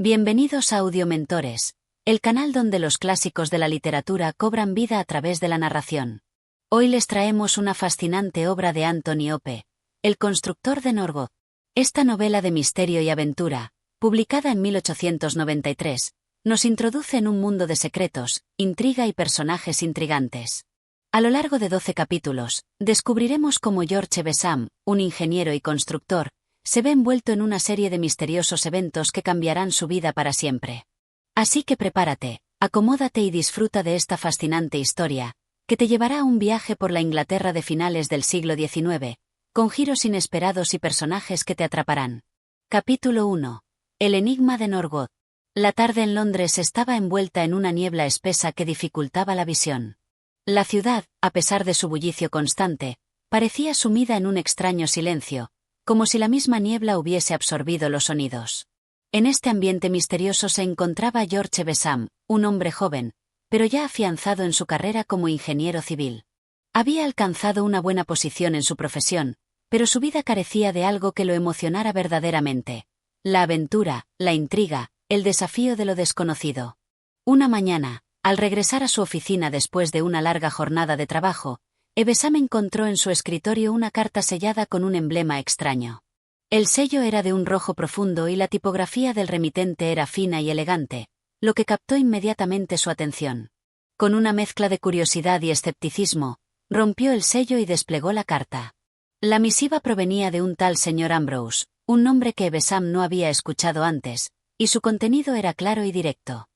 Bienvenidos a Audiomentores, el canal donde los clásicos de la literatura cobran vida a través de la narración. Hoy les traemos una fascinante obra de Anthony Hope, El constructor de Norgoth. Esta novela de misterio y aventura, publicada en 1893, nos introduce en un mundo de secretos, intriga y personajes intrigantes. A lo largo de 12 capítulos, descubriremos cómo George Evesham, un ingeniero y constructor, se ve envuelto en una serie de misteriosos eventos que cambiarán su vida para siempre. Así que prepárate, acomódate y disfruta de esta fascinante historia, que te llevará a un viaje por la Inglaterra de finales del siglo XIX, con giros inesperados y personajes que te atraparán. Capítulo 1. El enigma de Norgoth. La tarde en Londres estaba envuelta en una niebla espesa que dificultaba la visión. La ciudad, a pesar de su bullicio constante, parecía sumida en un extraño silencio, como si la misma niebla hubiese absorbido los sonidos. En este ambiente misterioso se encontraba George Evesham, un hombre joven, pero ya afianzado en su carrera como ingeniero civil. Había alcanzado una buena posición en su profesión, pero su vida carecía de algo que lo emocionara verdaderamente: la aventura, la intriga, el desafío de lo desconocido. Una mañana, al regresar a su oficina después de una larga jornada de trabajo, Evesham encontró en su escritorio una carta sellada con un emblema extraño. El sello era de un rojo profundo y la tipografía del remitente era fina y elegante, lo que captó inmediatamente su atención. Con una mezcla de curiosidad y escepticismo, rompió el sello y desplegó la carta. La misiva provenía de un tal señor Ambrose, un nombre que Evesham no había escuchado antes, y su contenido era claro y directo.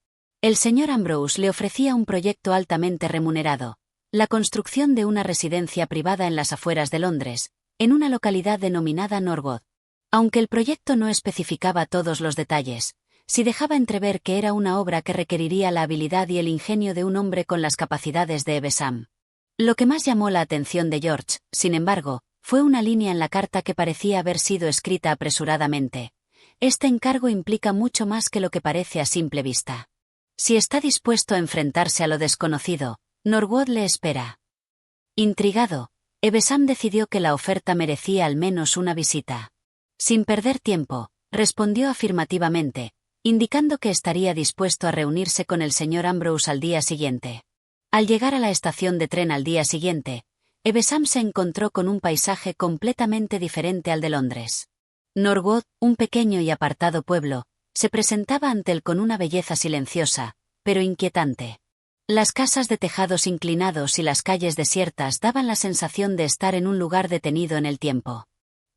El señor Ambrose le ofrecía un proyecto altamente remunerado: la construcción de una residencia privada en las afueras de Londres, en una localidad denominada Norgoth. Aunque el proyecto no especificaba todos los detalles, sí dejaba entrever que era una obra que requeriría la habilidad y el ingenio de un hombre con las capacidades de Evesham. Lo que más llamó la atención de George, sin embargo, fue una línea en la carta que parecía haber sido escrita apresuradamente. Este encargo implica mucho más que lo que parece a simple vista. Si está dispuesto a enfrentarse a lo desconocido, Norgoth le espera. Intrigado, Evesham decidió que la oferta merecía al menos una visita. Sin perder tiempo, respondió afirmativamente, indicando que estaría dispuesto a reunirse con el señor Ambrose al día siguiente. Al llegar a la estación de tren al día siguiente, Evesham se encontró con un paisaje completamente diferente al de Londres. Norgoth, un pequeño y apartado pueblo, se presentaba ante él con una belleza silenciosa, pero inquietante. Las casas de tejados inclinados y las calles desiertas daban la sensación de estar en un lugar detenido en el tiempo.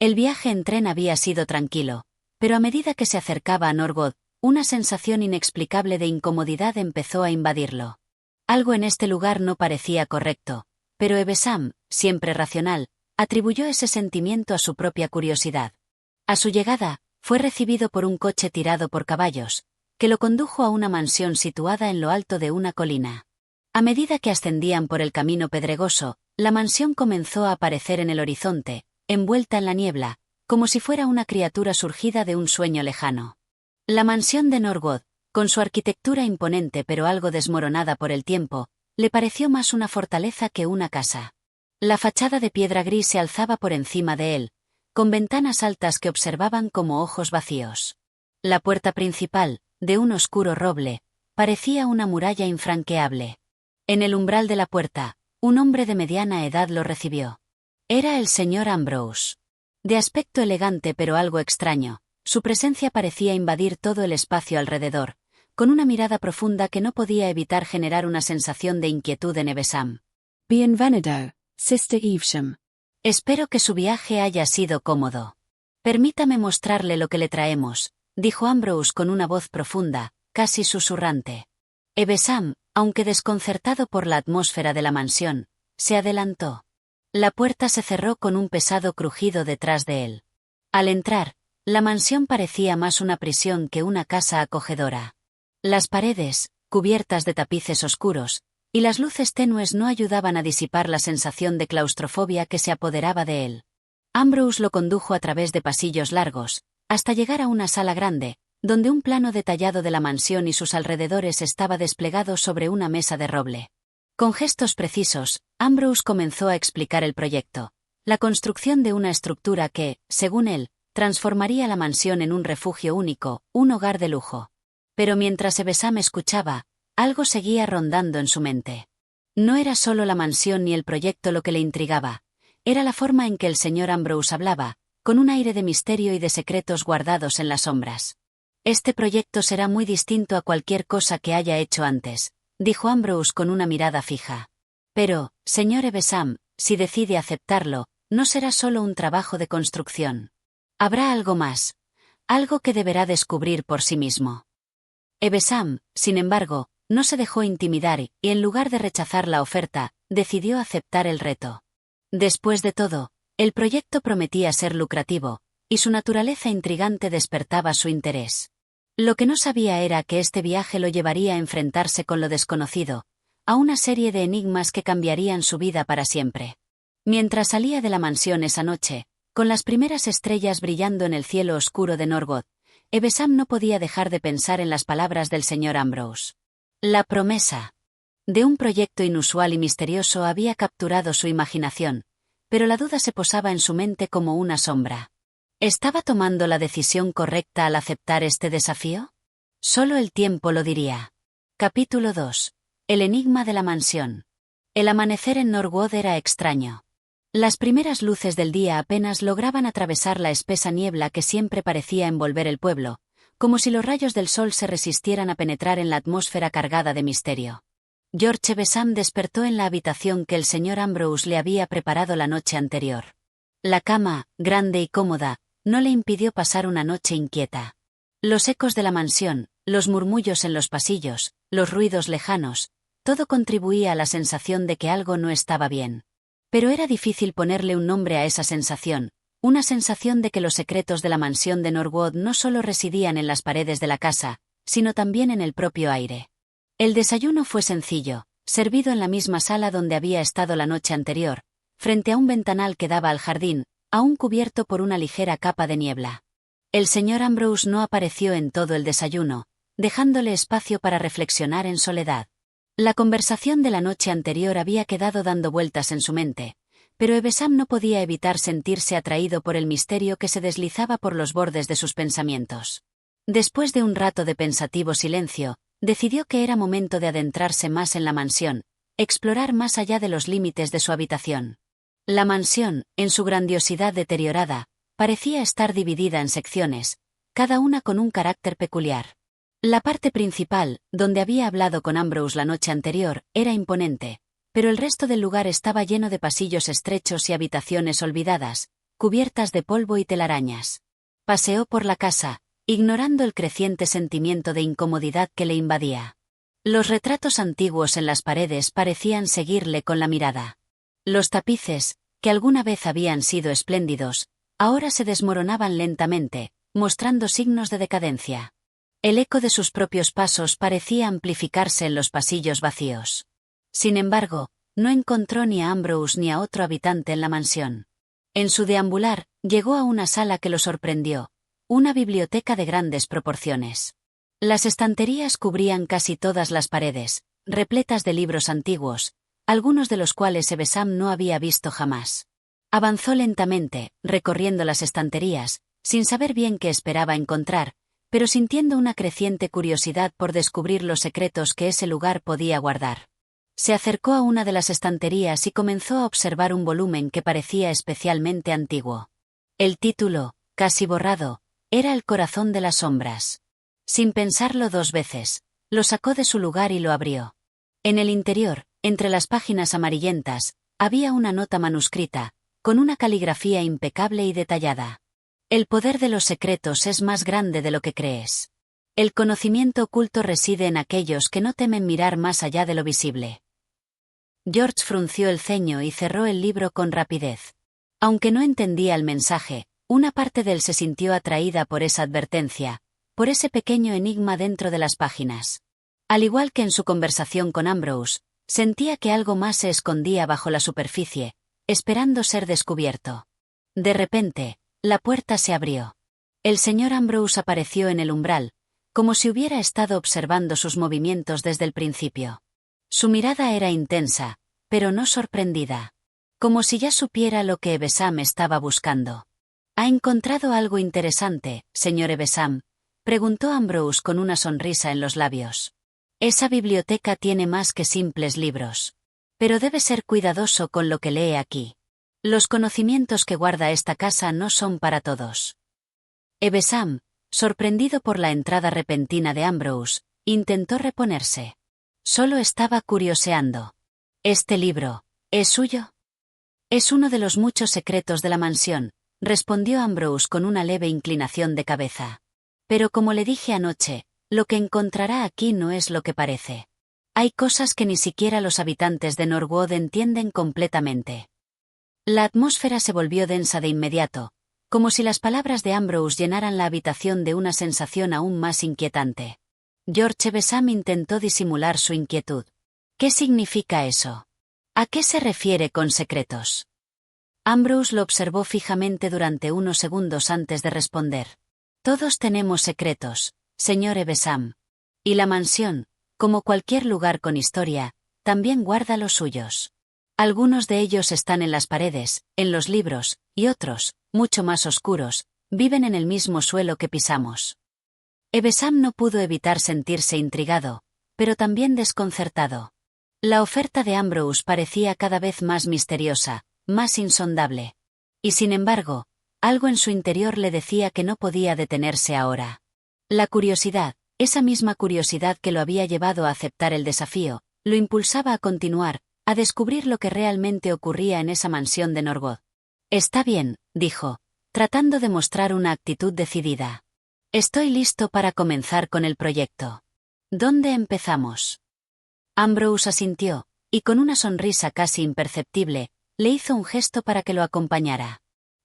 El viaje en tren había sido tranquilo, pero a medida que se acercaba a Norgoth, una sensación inexplicable de incomodidad empezó a invadirlo. Algo en este lugar no parecía correcto, pero Evesham, siempre racional, atribuyó ese sentimiento a su propia curiosidad. A su llegada, fue recibido por un coche tirado por caballos, que lo condujo a una mansión situada en lo alto de una colina. A medida que ascendían por el camino pedregoso, la mansión comenzó a aparecer en el horizonte, envuelta en la niebla, como si fuera una criatura surgida de un sueño lejano. La mansión de Norgoth, con su arquitectura imponente pero algo desmoronada por el tiempo, le pareció más una fortaleza que una casa. La fachada de piedra gris se alzaba por encima de él, con ventanas altas que observaban como ojos vacíos. La puerta principal, de un oscuro roble, parecía una muralla infranqueable. En el umbral de la puerta, un hombre de mediana edad lo recibió. Era el señor Ambrose. De aspecto elegante pero algo extraño, su presencia parecía invadir todo el espacio alrededor, con una mirada profunda que no podía evitar generar una sensación de inquietud en Evesham. Bienvenido, Sister Evesham. Espero que su viaje haya sido cómodo. Permítame mostrarle lo que le traemos, dijo Ambrose con una voz profunda, casi susurrante. Evesham, aunque desconcertado por la atmósfera de la mansión, se adelantó. La puerta se cerró con un pesado crujido detrás de él. Al entrar, la mansión parecía más una prisión que una casa acogedora. Las paredes, cubiertas de tapices oscuros, y las luces tenues no ayudaban a disipar la sensación de claustrofobia que se apoderaba de él. Ambrose lo condujo a través de pasillos largos, hasta llegar a una sala grande, donde un plano detallado de la mansión y sus alrededores estaba desplegado sobre una mesa de roble. Con gestos precisos, Ambrose comenzó a explicar el proyecto: la construcción de una estructura que, según él, transformaría la mansión en un refugio único, un hogar de lujo. Pero mientras Ebesam escuchaba, algo seguía rondando en su mente. No era solo la mansión ni el proyecto lo que le intrigaba, era la forma en que el señor Ambrose hablaba, con un aire de misterio y de secretos guardados en las sombras. Este proyecto será muy distinto a cualquier cosa que haya hecho antes, dijo Ambrose con una mirada fija. Pero, señor Ebesam, si decide aceptarlo, no será solo un trabajo de construcción. Habrá algo más. Algo que deberá descubrir por sí mismo. Ebesam, sin embargo, no se dejó intimidar y, en lugar de rechazar la oferta, decidió aceptar el reto. Después de todo, el proyecto prometía ser lucrativo, y su naturaleza intrigante despertaba su interés. Lo que no sabía era que este viaje lo llevaría a enfrentarse con lo desconocido, a una serie de enigmas que cambiarían su vida para siempre. Mientras salía de la mansión esa noche, con las primeras estrellas brillando en el cielo oscuro de Norwood, Ebesam no podía dejar de pensar en las palabras del señor Ambrose. La promesa de un proyecto inusual y misterioso había capturado su imaginación, pero la duda se posaba en su mente como una sombra. ¿Estaba tomando la decisión correcta al aceptar este desafío? Solo el tiempo lo diría. Capítulo 2. El enigma de la mansión. El amanecer en Norwood era extraño. Las primeras luces del día apenas lograban atravesar la espesa niebla que siempre parecía envolver el pueblo, como si los rayos del sol se resistieran a penetrar en la atmósfera cargada de misterio. George Ebesam despertó en la habitación que el señor Ambrose le había preparado la noche anterior. La cama, grande y cómoda, no le impidió pasar una noche inquieta. Los ecos de la mansión, los murmullos en los pasillos, los ruidos lejanos, todo contribuía a la sensación de que algo no estaba bien. Pero era difícil ponerle un nombre a esa sensación, una sensación de que los secretos de la mansión de Norwood no solo residían en las paredes de la casa, sino también en el propio aire. El desayuno fue sencillo, servido en la misma sala donde había estado la noche anterior, frente a un ventanal que daba al jardín, aún cubierto por una ligera capa de niebla. El señor Ambrose no apareció en todo el desayuno, dejándole espacio para reflexionar en soledad. La conversación de la noche anterior había quedado dando vueltas en su mente, pero Ebesam no podía evitar sentirse atraído por el misterio que se deslizaba por los bordes de sus pensamientos. Después de un rato de pensativo silencio, decidió que era momento de adentrarse más en la mansión, explorar más allá de los límites de su habitación. La mansión, en su grandiosidad deteriorada, parecía estar dividida en secciones, cada una con un carácter peculiar. La parte principal, donde había hablado con Ambrose la noche anterior, era imponente, pero el resto del lugar estaba lleno de pasillos estrechos y habitaciones olvidadas, cubiertas de polvo y telarañas. Paseó por la casa, ignorando el creciente sentimiento de incomodidad que le invadía. Los retratos antiguos en las paredes parecían seguirle con la mirada. Los tapices, que alguna vez habían sido espléndidos, ahora se desmoronaban lentamente, mostrando signos de decadencia. El eco de sus propios pasos parecía amplificarse en los pasillos vacíos. Sin embargo, no encontró ni a Ambrose ni a otro habitante en la mansión. En su deambular, llegó a una sala que lo sorprendió, una biblioteca de grandes proporciones. Las estanterías cubrían casi todas las paredes, repletas de libros antiguos, algunos de los cuales Ebesam no había visto jamás. Avanzó lentamente, recorriendo las estanterías, sin saber bien qué esperaba encontrar, pero sintiendo una creciente curiosidad por descubrir los secretos que ese lugar podía guardar. Se acercó a una de las estanterías y comenzó a observar un volumen que parecía especialmente antiguo. El título, casi borrado, era El corazón de las sombras. Sin pensarlo dos veces, lo sacó de su lugar y lo abrió. En el interior, entre las páginas amarillentas, había una nota manuscrita, con una caligrafía impecable y detallada. El poder de los secretos es más grande de lo que crees. El conocimiento oculto reside en aquellos que no temen mirar más allá de lo visible. George frunció el ceño y cerró el libro con rapidez. Aunque no entendía el mensaje, una parte de él se sintió atraída por esa advertencia, por ese pequeño enigma dentro de las páginas. Al igual que en su conversación con Ambrose, sentía que algo más se escondía bajo la superficie, esperando ser descubierto. De repente, la puerta se abrió. El señor Ambrose apareció en el umbral, como si hubiera estado observando sus movimientos desde el principio. Su mirada era intensa, pero no sorprendida. Como si ya supiera lo que Ebesam estaba buscando. «Ha encontrado algo interesante, señor Ebesam», Preguntó Ambrose con una sonrisa en los labios. Esa biblioteca tiene más que simples libros. Pero debe ser cuidadoso con lo que lee aquí. Los conocimientos que guarda esta casa no son para todos. Evesham, sorprendido por la entrada repentina de Ambrose, intentó reponerse. Solo estaba curioseando. ¿Este libro es suyo? Es uno de los muchos secretos de la mansión, respondió Ambrose con una leve inclinación de cabeza. Pero como le dije anoche, lo que encontrará aquí no es lo que parece. Hay cosas que ni siquiera los habitantes de Norwood entienden completamente. La atmósfera se volvió densa de inmediato, como si las palabras de Ambrose llenaran la habitación de una sensación aún más inquietante. George Evesham intentó disimular su inquietud. ¿Qué significa eso? ¿A qué se refiere con secretos? Ambrose lo observó fijamente durante unos segundos antes de responder. Todos tenemos secretos, señor Evesham. Y la mansión, como cualquier lugar con historia, también guarda los suyos. Algunos de ellos están en las paredes, en los libros, y otros, mucho más oscuros, viven en el mismo suelo que pisamos. Evesham no pudo evitar sentirse intrigado, pero también desconcertado. La oferta de Ambrose parecía cada vez más misteriosa, más insondable. Y sin embargo, algo en su interior le decía que no podía detenerse ahora. La curiosidad, esa misma curiosidad que lo había llevado a aceptar el desafío, lo impulsaba a continuar, a descubrir lo que realmente ocurría en esa mansión de Norwood. Está bien, dijo, tratando de mostrar una actitud decidida. Estoy listo para comenzar con el proyecto. ¿Dónde empezamos? Ambrose asintió, y con una sonrisa casi imperceptible, le hizo un gesto para que lo acompañara.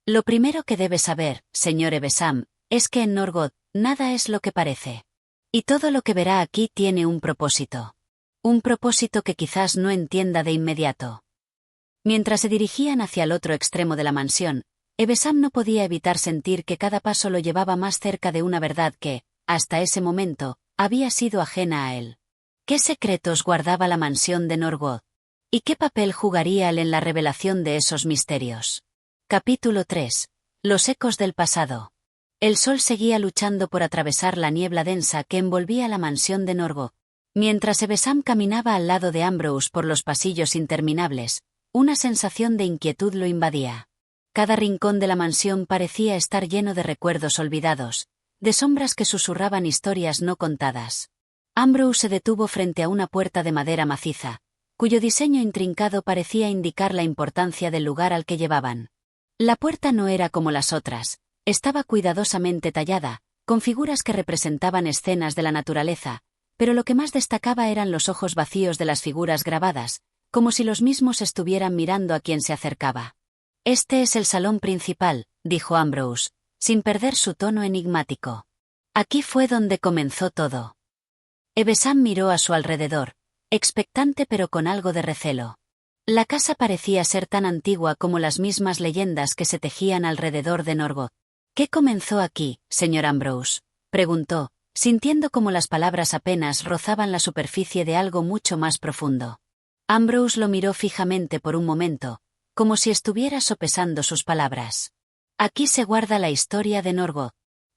Lo primero que debe saber, señor Evesham, es que en Norwood, nada es lo que parece. Y todo lo que verá aquí tiene un propósito. Un propósito que quizás no entienda de inmediato. Mientras se dirigían hacia el otro extremo de la mansión, Evesham no podía evitar sentir que cada paso lo llevaba más cerca de una verdad que, hasta ese momento, había sido ajena a él. ¿Qué secretos guardaba la mansión de Norwood? ¿Y qué papel jugaría él en la revelación de esos misterios? Capítulo 3. Los ecos del pasado. El sol seguía luchando por atravesar la niebla densa que envolvía la mansión de Norwood. Mientras Evesham caminaba al lado de Ambrose por los pasillos interminables, una sensación de inquietud lo invadía. Cada rincón de la mansión parecía estar lleno de recuerdos olvidados, de sombras que susurraban historias no contadas. Ambrose se detuvo frente a una puerta de madera maciza, cuyo diseño intrincado parecía indicar la importancia del lugar al que llevaban. La puerta no era como las otras, estaba cuidadosamente tallada, con figuras que representaban escenas de la naturaleza, pero lo que más destacaba eran los ojos vacíos de las figuras grabadas, como si los mismos estuvieran mirando a quien se acercaba. Este es el salón principal, dijo Ambrose, sin perder su tono enigmático. Aquí fue donde comenzó todo. Evesham miró a su alrededor, expectante pero con algo de recelo. La casa parecía ser tan antigua como las mismas leyendas que se tejían alrededor de Norwood. ¿Qué comenzó aquí, señor Ambrose?, preguntó, sintiendo como las palabras apenas rozaban la superficie de algo mucho más profundo. Ambrose lo miró fijamente por un momento, como si estuviera sopesando sus palabras. Aquí se guarda la historia de Norwood.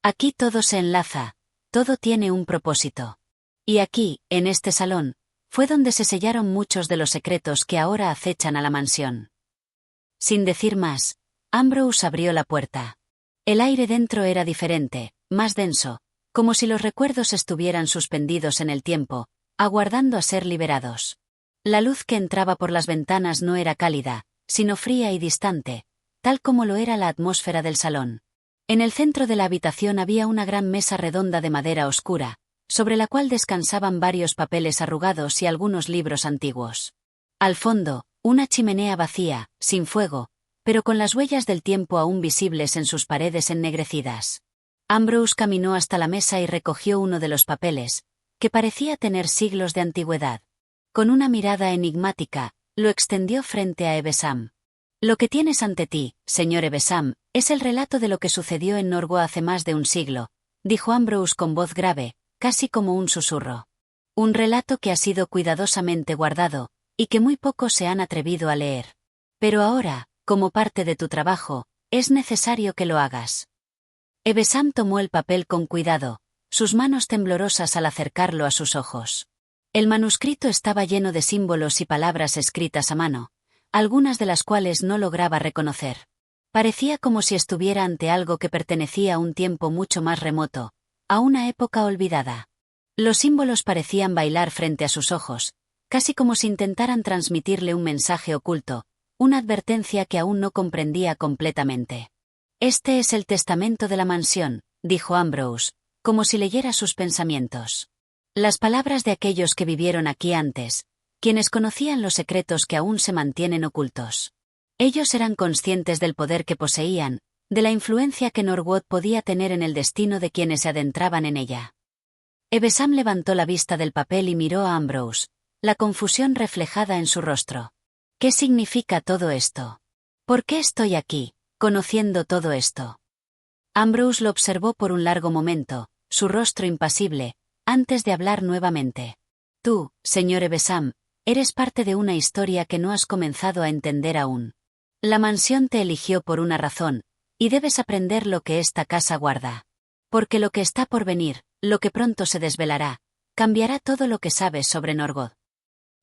Aquí todo se enlaza, todo tiene un propósito. Y aquí, en este salón, fue donde se sellaron muchos de los secretos que ahora acechan a la mansión. Sin decir más, Ambrose abrió la puerta. El aire dentro era diferente, más denso, como si los recuerdos estuvieran suspendidos en el tiempo, aguardando a ser liberados. La luz que entraba por las ventanas no era cálida, sino fría y distante, tal como lo era la atmósfera del salón. En el centro de la habitación había una gran mesa redonda de madera oscura, sobre la cual descansaban varios papeles arrugados y algunos libros antiguos. Al fondo, una chimenea vacía, sin fuego, pero con las huellas del tiempo aún visibles en sus paredes ennegrecidas. Ambrose caminó hasta la mesa y recogió uno de los papeles, que parecía tener siglos de antigüedad. Con una mirada enigmática, lo extendió frente a Evesham. Lo que tienes ante ti, señor Evesham, es el relato de lo que sucedió en Norwood hace más de un siglo, dijo Ambrose con voz grave, casi como un susurro. Un relato que ha sido cuidadosamente guardado, y que muy pocos se han atrevido a leer. Pero ahora, como parte de tu trabajo, es necesario que lo hagas. Evesham tomó el papel con cuidado, sus manos temblorosas al acercarlo a sus ojos. El manuscrito estaba lleno de símbolos y palabras escritas a mano, algunas de las cuales no lograba reconocer. Parecía como si estuviera ante algo que pertenecía a un tiempo mucho más remoto, a una época olvidada. Los símbolos parecían bailar frente a sus ojos, casi como si intentaran transmitirle un mensaje oculto, una advertencia que aún no comprendía completamente. «Este es el testamento de la mansión», dijo Ambrose, como si leyera sus pensamientos. Las palabras de aquellos que vivieron aquí antes, quienes conocían los secretos que aún se mantienen ocultos. Ellos eran conscientes del poder que poseían, de la influencia que Norwood podía tener en el destino de quienes se adentraban en ella. Evesham levantó la vista del papel y miró a Ambrose, la confusión reflejada en su rostro. ¿Qué significa todo esto? ¿Por qué estoy aquí, conociendo todo esto? Ambrose lo observó por un largo momento, su rostro impasible, antes de hablar nuevamente. Tú, señor Evesham, eres parte de una historia que no has comenzado a entender aún. La mansión te eligió por una razón, y debes aprender lo que esta casa guarda. Porque lo que está por venir, lo que pronto se desvelará, cambiará todo lo que sabes sobre Norwood.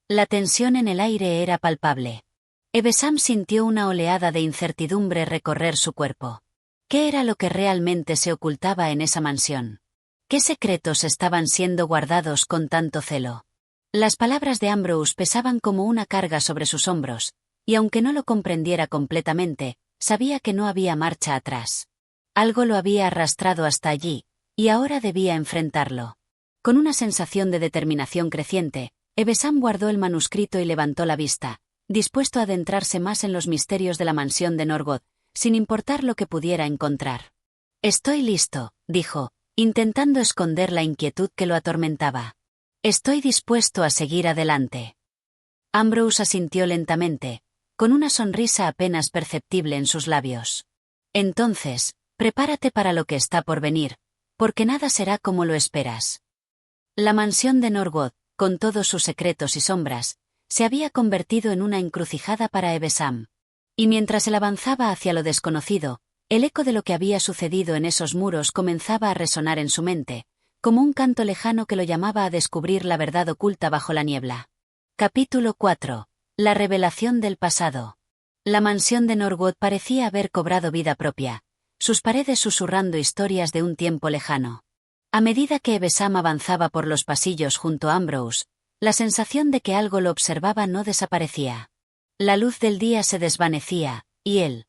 La tensión en el aire era palpable. Evesham sintió una oleada de incertidumbre recorrer su cuerpo. ¿Qué era lo que realmente se ocultaba en esa mansión? ¿Qué secretos estaban siendo guardados con tanto celo? Las palabras de Ambrose pesaban como una carga sobre sus hombros, y aunque no lo comprendiera completamente, sabía que no había marcha atrás. Algo lo había arrastrado hasta allí, y ahora debía enfrentarlo. Con una sensación de determinación creciente, Evesham guardó el manuscrito y levantó la vista, dispuesto a adentrarse más en los misterios de la mansión de Norwood, sin importar lo que pudiera encontrar. «Estoy listo», dijo, intentando esconder la inquietud que lo atormentaba. «Estoy dispuesto a seguir adelante». Ambrose asintió lentamente, con una sonrisa apenas perceptible en sus labios. «Entonces, prepárate para lo que está por venir, porque nada será como lo esperas». La mansión de Norwood, con todos sus secretos y sombras, se había convertido en una encrucijada para Evesham. Y mientras él avanzaba hacia lo desconocido, el eco de lo que había sucedido en esos muros comenzaba a resonar en su mente, como un canto lejano que lo llamaba a descubrir la verdad oculta bajo la niebla. Capítulo 4. La revelación del pasado. La mansión de Norwood parecía haber cobrado vida propia, sus paredes susurrando historias de un tiempo lejano. A medida que Evesham avanzaba por los pasillos junto a Ambrose, la sensación de que algo lo observaba no desaparecía. La luz del día se desvanecía, y el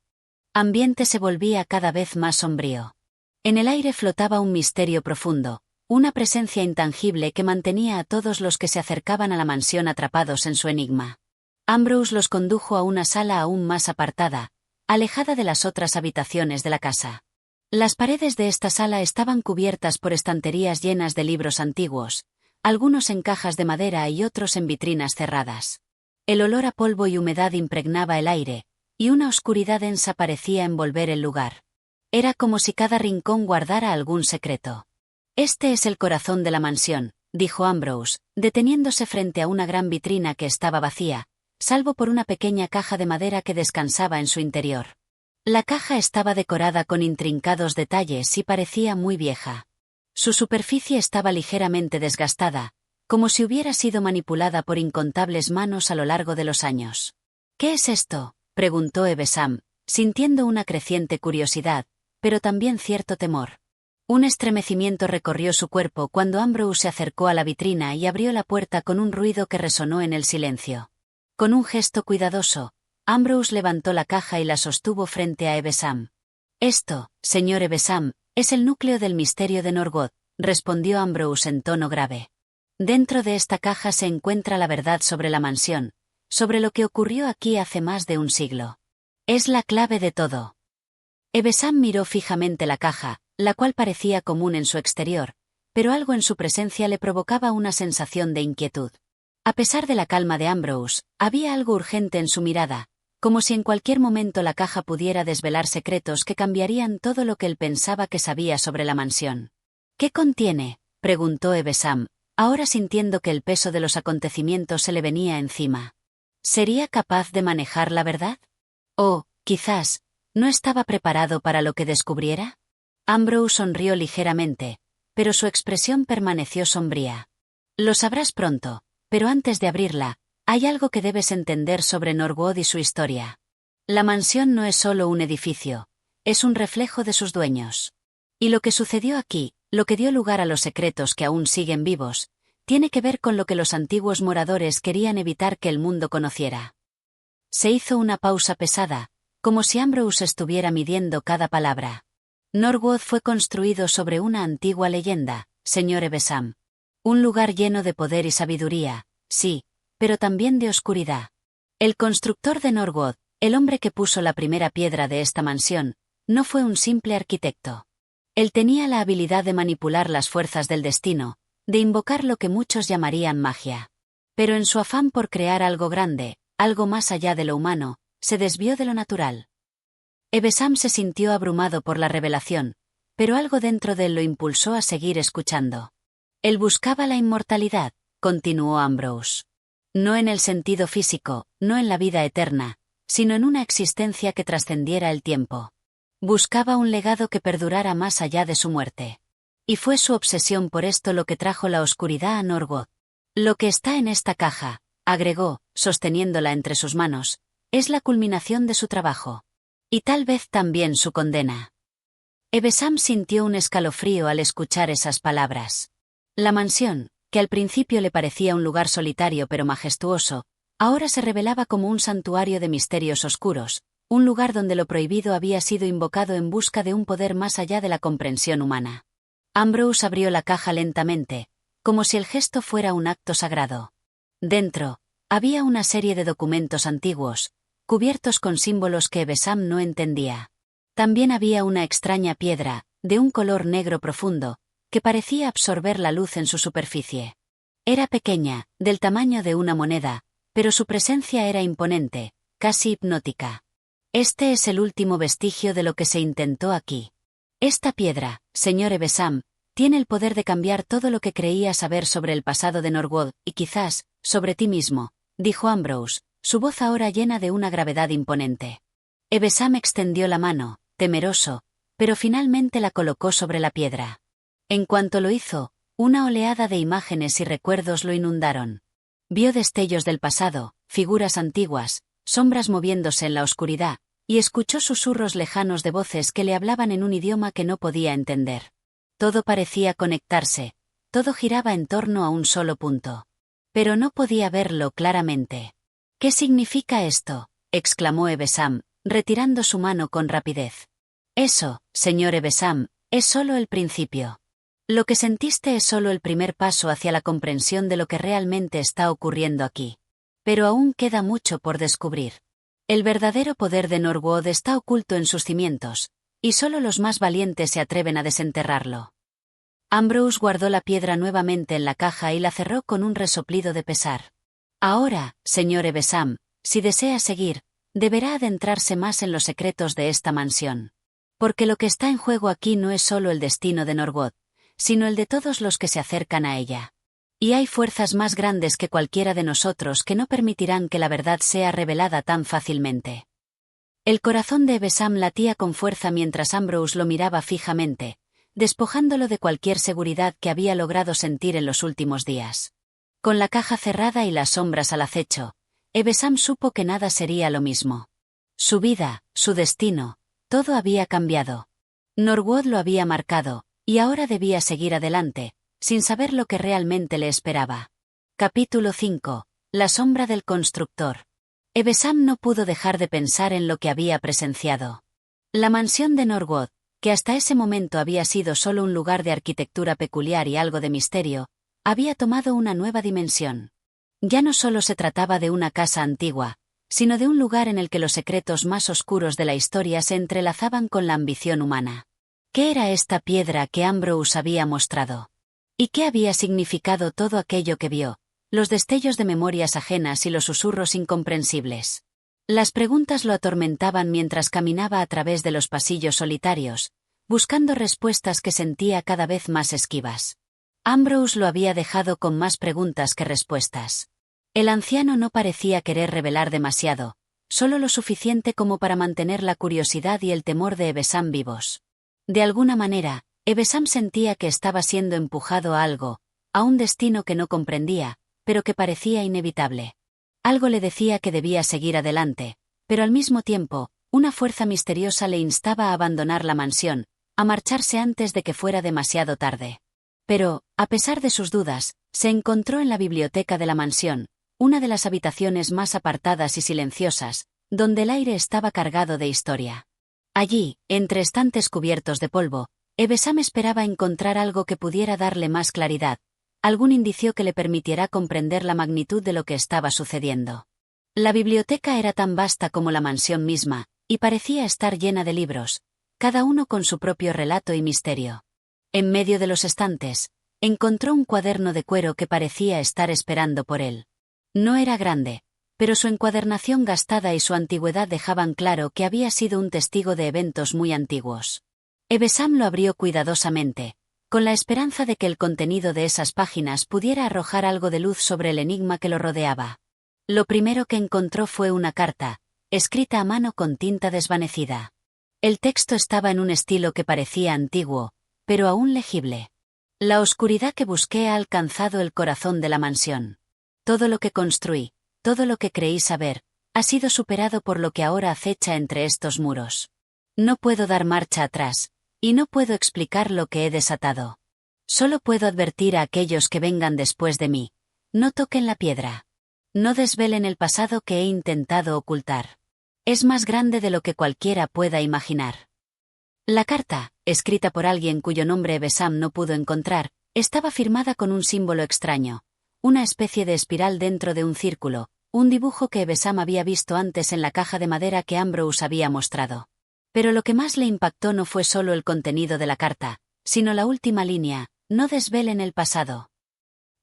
ambiente se volvía cada vez más sombrío. En el aire flotaba un misterio profundo, una presencia intangible que mantenía a todos los que se acercaban a la mansión atrapados en su enigma. Ambrose los condujo a una sala aún más apartada, alejada de las otras habitaciones de la casa. Las paredes de esta sala estaban cubiertas por estanterías llenas de libros antiguos, algunos en cajas de madera y otros en vitrinas cerradas. El olor a polvo y humedad impregnaba el aire, y una oscuridad densa parecía envolver el lugar. Era como si cada rincón guardara algún secreto. «Este es el corazón de la mansión», dijo Ambrose, deteniéndose frente a una gran vitrina que estaba vacía, salvo por una pequeña caja de madera que descansaba en su interior. La caja estaba decorada con intrincados detalles y parecía muy vieja. Su superficie estaba ligeramente desgastada, como si hubiera sido manipulada por incontables manos a lo largo de los años. «¿Qué es esto?», preguntó Evesham, sintiendo una creciente curiosidad, pero también cierto temor. Un estremecimiento recorrió su cuerpo cuando Ambrose se acercó a la vitrina y abrió la puerta con un ruido que resonó en el silencio. Con un gesto cuidadoso, Ambrose levantó la caja y la sostuvo frente a Evesham. «Esto, señor Evesham, es el núcleo del misterio de Norwood», respondió Ambrose en tono grave. «Dentro de esta caja se encuentra la verdad sobre la mansión, sobre lo que ocurrió aquí hace más de un siglo. Es la clave de todo». Evesham miró fijamente la caja, la cual parecía común en su exterior, pero algo en su presencia le provocaba una sensación de inquietud. A pesar de la calma de Ambrose, había algo urgente en su mirada, como si en cualquier momento la caja pudiera desvelar secretos que cambiarían todo lo que él pensaba que sabía sobre la mansión. «¿Qué contiene?», preguntó Evesham, ahora sintiendo que el peso de los acontecimientos se le venía encima. ¿Sería capaz de manejar la verdad? ¿O, quizás, no estaba preparado para lo que descubriera? Ambrose sonrió ligeramente, pero su expresión permaneció sombría. Lo sabrás pronto, pero antes de abrirla, hay algo que debes entender sobre Norwood y su historia. La mansión no es solo un edificio, es un reflejo de sus dueños. Y lo que sucedió aquí, lo que dio lugar a los secretos que aún siguen vivos, tiene que ver con lo que los antiguos moradores querían evitar que el mundo conociera. Se hizo una pausa pesada, como si Ambrose estuviera midiendo cada palabra. Norwood fue construido sobre una antigua leyenda, señor Evesham. Un lugar lleno de poder y sabiduría, sí, pero también de oscuridad. El constructor de Norwood, el hombre que puso la primera piedra de esta mansión, no fue un simple arquitecto. Él tenía la habilidad de manipular las fuerzas del destino, de invocar lo que muchos llamarían magia. Pero en su afán por crear algo grande, algo más allá de lo humano, se desvió de lo natural. Evesham se sintió abrumado por la revelación, pero algo dentro de él lo impulsó a seguir escuchando. Él buscaba la inmortalidad, continuó Ambrose. No en el sentido físico, no en la vida eterna, sino en una existencia que trascendiera el tiempo. Buscaba un legado que perdurara más allá de su muerte. Y fue su obsesión por esto lo que trajo la oscuridad a Norwood. Lo que está en esta caja, agregó, sosteniéndola entre sus manos, es la culminación de su trabajo. Y tal vez también su condena. Evesham sintió un escalofrío al escuchar esas palabras. La mansión, que al principio le parecía un lugar solitario pero majestuoso, ahora se revelaba como un santuario de misterios oscuros, un lugar donde lo prohibido había sido invocado en busca de un poder más allá de la comprensión humana. Ambrose abrió la caja lentamente, como si el gesto fuera un acto sagrado. Dentro, había una serie de documentos antiguos, cubiertos con símbolos que Evesham no entendía. También había una extraña piedra, de un color negro profundo, que parecía absorber la luz en su superficie. Era pequeña, del tamaño de una moneda, pero su presencia era imponente, casi hipnótica. Este es el último vestigio de lo que se intentó aquí. Esta piedra, señor Evesham, tiene el poder de cambiar todo lo que creía saber sobre el pasado de Norwood, y quizás, sobre ti mismo, dijo Ambrose, su voz ahora llena de una gravedad imponente. Evesham extendió la mano, temeroso, pero finalmente la colocó sobre la piedra. En cuanto lo hizo, una oleada de imágenes y recuerdos lo inundaron. Vio destellos del pasado, figuras antiguas, sombras moviéndose en la oscuridad, y escuchó susurros lejanos de voces que le hablaban en un idioma que no podía entender. Todo parecía conectarse, todo giraba en torno a un solo punto. Pero no podía verlo claramente. ¿Qué significa esto?, exclamó Evesham, retirando su mano con rapidez. Eso, señor Evesham, es solo el principio. Lo que sentiste es solo el primer paso hacia la comprensión de lo que realmente está ocurriendo aquí. Pero aún queda mucho por descubrir. El verdadero poder de Norwood está oculto en sus cimientos, y solo los más valientes se atreven a desenterrarlo. Ambrose guardó la piedra nuevamente en la caja y la cerró con un resoplido de pesar. Ahora, señor Evesham, si desea seguir, deberá adentrarse más en los secretos de esta mansión. Porque lo que está en juego aquí no es solo el destino de Norwood, sino el de todos los que se acercan a ella. Y hay fuerzas más grandes que cualquiera de nosotros que no permitirán que la verdad sea revelada tan fácilmente. El corazón de Evesham latía con fuerza mientras Ambrose lo miraba fijamente, despojándolo de cualquier seguridad que había logrado sentir en los últimos días. Con la caja cerrada y las sombras al acecho, Evesham supo que nada sería lo mismo. Su vida, su destino, todo había cambiado. Norwood lo había marcado, y ahora debía seguir adelante, sin saber lo que realmente le esperaba. Capítulo 5. La sombra del constructor. Evesham no pudo dejar de pensar en lo que había presenciado. La mansión de Norwood, que hasta ese momento había sido solo un lugar de arquitectura peculiar y algo de misterio, había tomado una nueva dimensión. Ya no solo se trataba de una casa antigua, sino de un lugar en el que los secretos más oscuros de la historia se entrelazaban con la ambición humana. ¿Qué era esta piedra que Ambrose había mostrado? ¿Y qué había significado todo aquello que vio, los destellos de memorias ajenas y los susurros incomprensibles? Las preguntas lo atormentaban mientras caminaba a través de los pasillos solitarios, buscando respuestas que sentía cada vez más esquivas. Ambrose lo había dejado con más preguntas que respuestas. El anciano no parecía querer revelar demasiado, solo lo suficiente como para mantener la curiosidad y el temor de Evesham vivos. De alguna manera, Ebesam sentía que estaba siendo empujado a algo, a un destino que no comprendía, pero que parecía inevitable. Algo le decía que debía seguir adelante, pero al mismo tiempo, una fuerza misteriosa le instaba a abandonar la mansión, a marcharse antes de que fuera demasiado tarde. Pero, a pesar de sus dudas, se encontró en la biblioteca de la mansión, una de las habitaciones más apartadas y silenciosas, donde el aire estaba cargado de historia. Allí, entre estantes cubiertos de polvo, Ebesam esperaba encontrar algo que pudiera darle más claridad, algún indicio que le permitiera comprender la magnitud de lo que estaba sucediendo. La biblioteca era tan vasta como la mansión misma, y parecía estar llena de libros, cada uno con su propio relato y misterio. En medio de los estantes, encontró un cuaderno de cuero que parecía estar esperando por él. No era grande, pero su encuadernación gastada y su antigüedad dejaban claro que había sido un testigo de eventos muy antiguos. Ebesam lo abrió cuidadosamente, con la esperanza de que el contenido de esas páginas pudiera arrojar algo de luz sobre el enigma que lo rodeaba. Lo primero que encontró fue una carta, escrita a mano con tinta desvanecida. El texto estaba en un estilo que parecía antiguo, pero aún legible. La oscuridad que busqué ha alcanzado el corazón de la mansión. Todo lo que construí, todo lo que creí saber, ha sido superado por lo que ahora acecha entre estos muros. No puedo dar marcha atrás, y no puedo explicar lo que he desatado. Solo puedo advertir a aquellos que vengan después de mí: no toquen la piedra. No desvelen el pasado que he intentado ocultar. Es más grande de lo que cualquiera pueda imaginar. La carta, escrita por alguien cuyo nombre Ebesam no pudo encontrar, estaba firmada con un símbolo extraño, una especie de espiral dentro de un círculo, un dibujo que Ebesam había visto antes en la caja de madera que Ambrose había mostrado. Pero lo que más le impactó no fue solo el contenido de la carta, sino la última línea: no desvelen el pasado.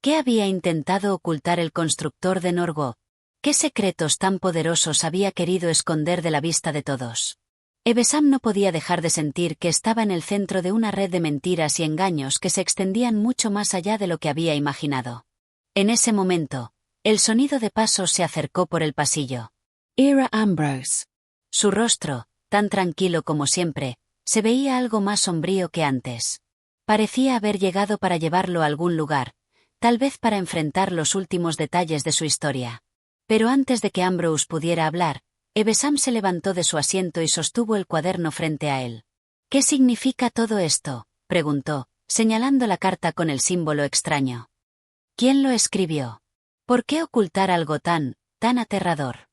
¿Qué había intentado ocultar el constructor de Norgo? ¿Qué secretos tan poderosos había querido esconder de la vista de todos? Ebesam no podía dejar de sentir que estaba en el centro de una red de mentiras y engaños que se extendían mucho más allá de lo que había imaginado. En ese momento, el sonido de pasos se acercó por el pasillo. Era Ambrose. Su rostro, tan tranquilo como siempre, se veía algo más sombrío que antes. Parecía haber llegado para llevarlo a algún lugar, tal vez para enfrentar los últimos detalles de su historia. Pero antes de que Ambrose pudiera hablar, Ebesam se levantó de su asiento y sostuvo el cuaderno frente a él. ¿Qué significa todo esto?, preguntó, señalando la carta con el símbolo extraño. ¿Quién lo escribió? ¿Por qué ocultar algo tan aterrador?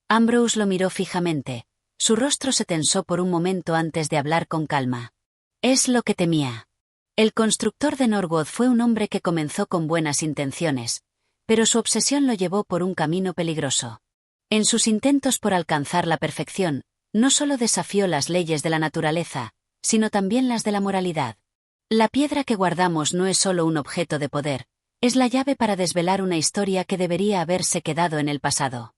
Ambrose lo miró fijamente. Su rostro se tensó por un momento antes de hablar con calma. Es lo que temía. El constructor de Norwood fue un hombre que comenzó con buenas intenciones, pero su obsesión lo llevó por un camino peligroso. En sus intentos por alcanzar la perfección, no solo desafió las leyes de la naturaleza, sino también las de la moralidad. La piedra que guardamos no es solo un objeto de poder, es la llave para desvelar una historia que debería haberse quedado en el pasado.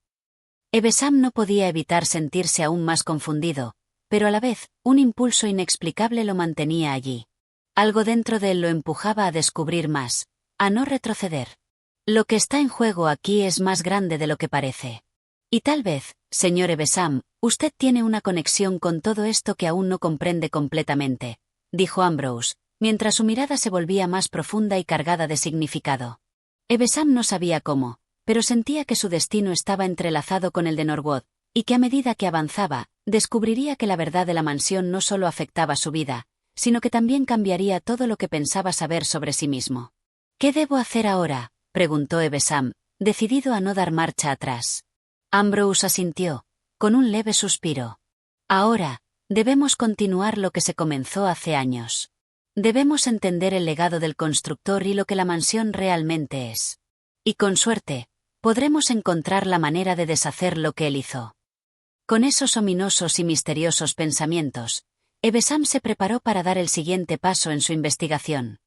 Ebesam no podía evitar sentirse aún más confundido, pero a la vez, un impulso inexplicable lo mantenía allí. Algo dentro de él lo empujaba a descubrir más, a no retroceder. Lo que está en juego aquí es más grande de lo que parece. Y tal vez, señor Ebesam, usted tiene una conexión con todo esto que aún no comprende completamente, dijo Ambrose, mientras su mirada se volvía más profunda y cargada de significado. Ebesam no sabía cómo, pero sentía que su destino estaba entrelazado con el de Norwood, y que a medida que avanzaba, descubriría que la verdad de la mansión no solo afectaba su vida, sino que también cambiaría todo lo que pensaba saber sobre sí mismo. ¿Qué debo hacer ahora?, preguntó Ebesam, decidido a no dar marcha atrás. Ambrose asintió, con un leve suspiro. Ahora, debemos continuar lo que se comenzó hace años. Debemos entender el legado del constructor y lo que la mansión realmente es. Y con suerte, podremos encontrar la manera de deshacer lo que él hizo. Con esos ominosos y misteriosos pensamientos, Ebesam se preparó para dar el siguiente paso en su investigación.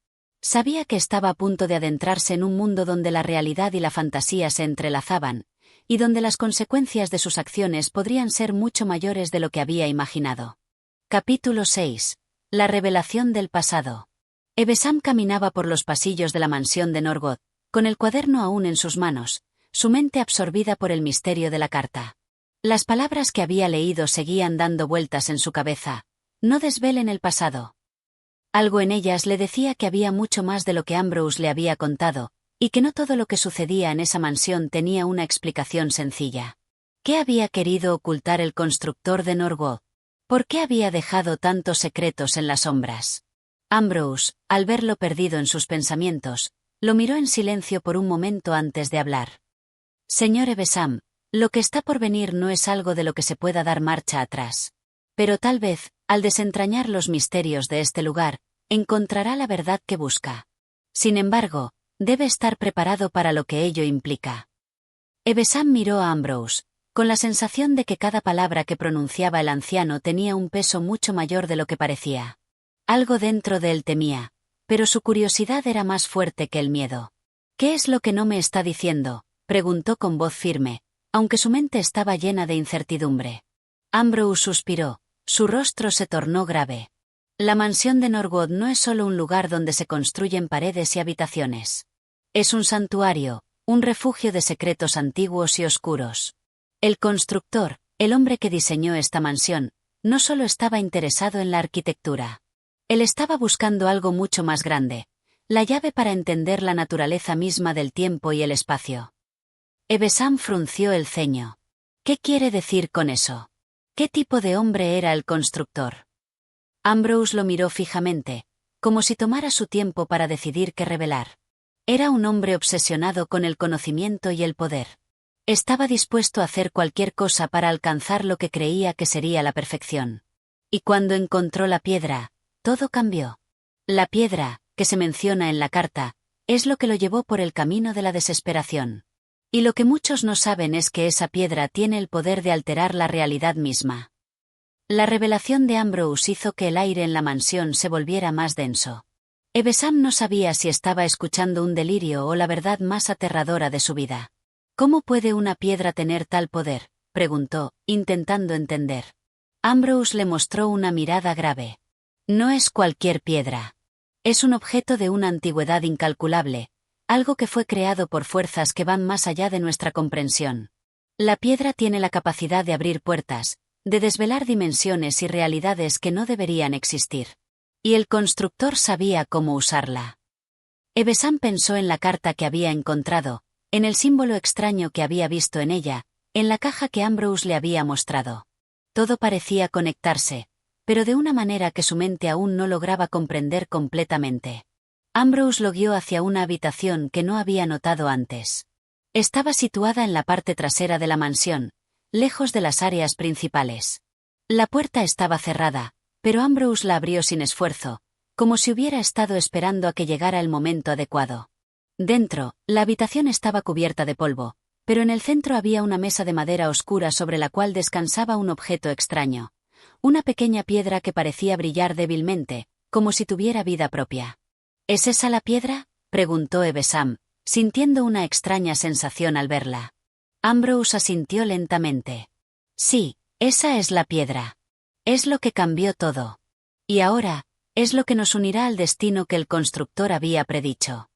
Sabía que estaba a punto de adentrarse en un mundo donde la realidad y la fantasía se entrelazaban, y donde las consecuencias de sus acciones podrían ser mucho mayores de lo que había imaginado. Capítulo 6. La revelación del pasado. Ebesam caminaba por los pasillos de la mansión de Norwood, con el cuaderno aún en sus manos, su mente absorbida por el misterio de la carta. Las palabras que había leído seguían dando vueltas en su cabeza. No desvelen el pasado. Algo en ellas le decía que había mucho más de lo que Ambrose le había contado, y que no todo lo que sucedía en esa mansión tenía una explicación sencilla. ¿Qué había querido ocultar el constructor de Norwood? ¿Por qué había dejado tantos secretos en las sombras? Ambrose, al verlo perdido en sus pensamientos, lo miró en silencio por un momento antes de hablar. Señor Evesham, lo que está por venir no es algo de lo que se pueda dar marcha atrás. Pero tal vez, al desentrañar los misterios de este lugar, encontrará la verdad que busca. Sin embargo, debe estar preparado para lo que ello implica. Evesham miró a Ambrose, con la sensación de que cada palabra que pronunciaba el anciano tenía un peso mucho mayor de lo que parecía. Algo dentro de él temía, pero su curiosidad era más fuerte que el miedo. ¿Qué es lo que no me está diciendo?, preguntó con voz firme, aunque su mente estaba llena de incertidumbre. Ambrose suspiró, su rostro se tornó grave. La mansión de Norwood no es solo un lugar donde se construyen paredes y habitaciones. Es un santuario, un refugio de secretos antiguos y oscuros. El constructor, el hombre que diseñó esta mansión, no solo estaba interesado en la arquitectura. Él estaba buscando algo mucho más grande, la llave para entender la naturaleza misma del tiempo y el espacio. Evesham frunció el ceño. ¿Qué quiere decir con eso? ¿Qué tipo de hombre era el constructor? Ambrose lo miró fijamente, como si tomara su tiempo para decidir qué revelar. Era un hombre obsesionado con el conocimiento y el poder. Estaba dispuesto a hacer cualquier cosa para alcanzar lo que creía que sería la perfección. Y cuando encontró la piedra, todo cambió. La piedra, que se menciona en la carta, es lo que lo llevó por el camino de la desesperación. Y lo que muchos no saben es que esa piedra tiene el poder de alterar la realidad misma. La revelación de Ambrose hizo que el aire en la mansión se volviera más denso. Evesham no sabía si estaba escuchando un delirio o la verdad más aterradora de su vida. ¿Cómo puede una piedra tener tal poder?, preguntó, intentando entender. Ambrose le mostró una mirada grave. No es cualquier piedra. Es un objeto de una antigüedad incalculable, algo que fue creado por fuerzas que van más allá de nuestra comprensión. La piedra tiene la capacidad de abrir puertas, de desvelar dimensiones y realidades que no deberían existir. Y el constructor sabía cómo usarla. Evesham pensó en la carta que había encontrado, en el símbolo extraño que había visto en ella, en la caja que Ambrose le había mostrado. Todo parecía conectarse, pero de una manera que su mente aún no lograba comprender completamente. Ambrose lo guió hacia una habitación que no había notado antes. Estaba situada en la parte trasera de la mansión, lejos de las áreas principales. La puerta estaba cerrada, pero Ambrose la abrió sin esfuerzo, como si hubiera estado esperando a que llegara el momento adecuado. Dentro, la habitación estaba cubierta de polvo, pero en el centro había una mesa de madera oscura sobre la cual descansaba un objeto extraño. Una pequeña piedra que parecía brillar débilmente, como si tuviera vida propia. ¿Es esa la piedra?, preguntó Evesham, sintiendo una extraña sensación al verla. Ambrose asintió lentamente. Sí, esa es la piedra. Es lo que cambió todo. Y ahora, es lo que nos unirá al destino que el constructor había predicho.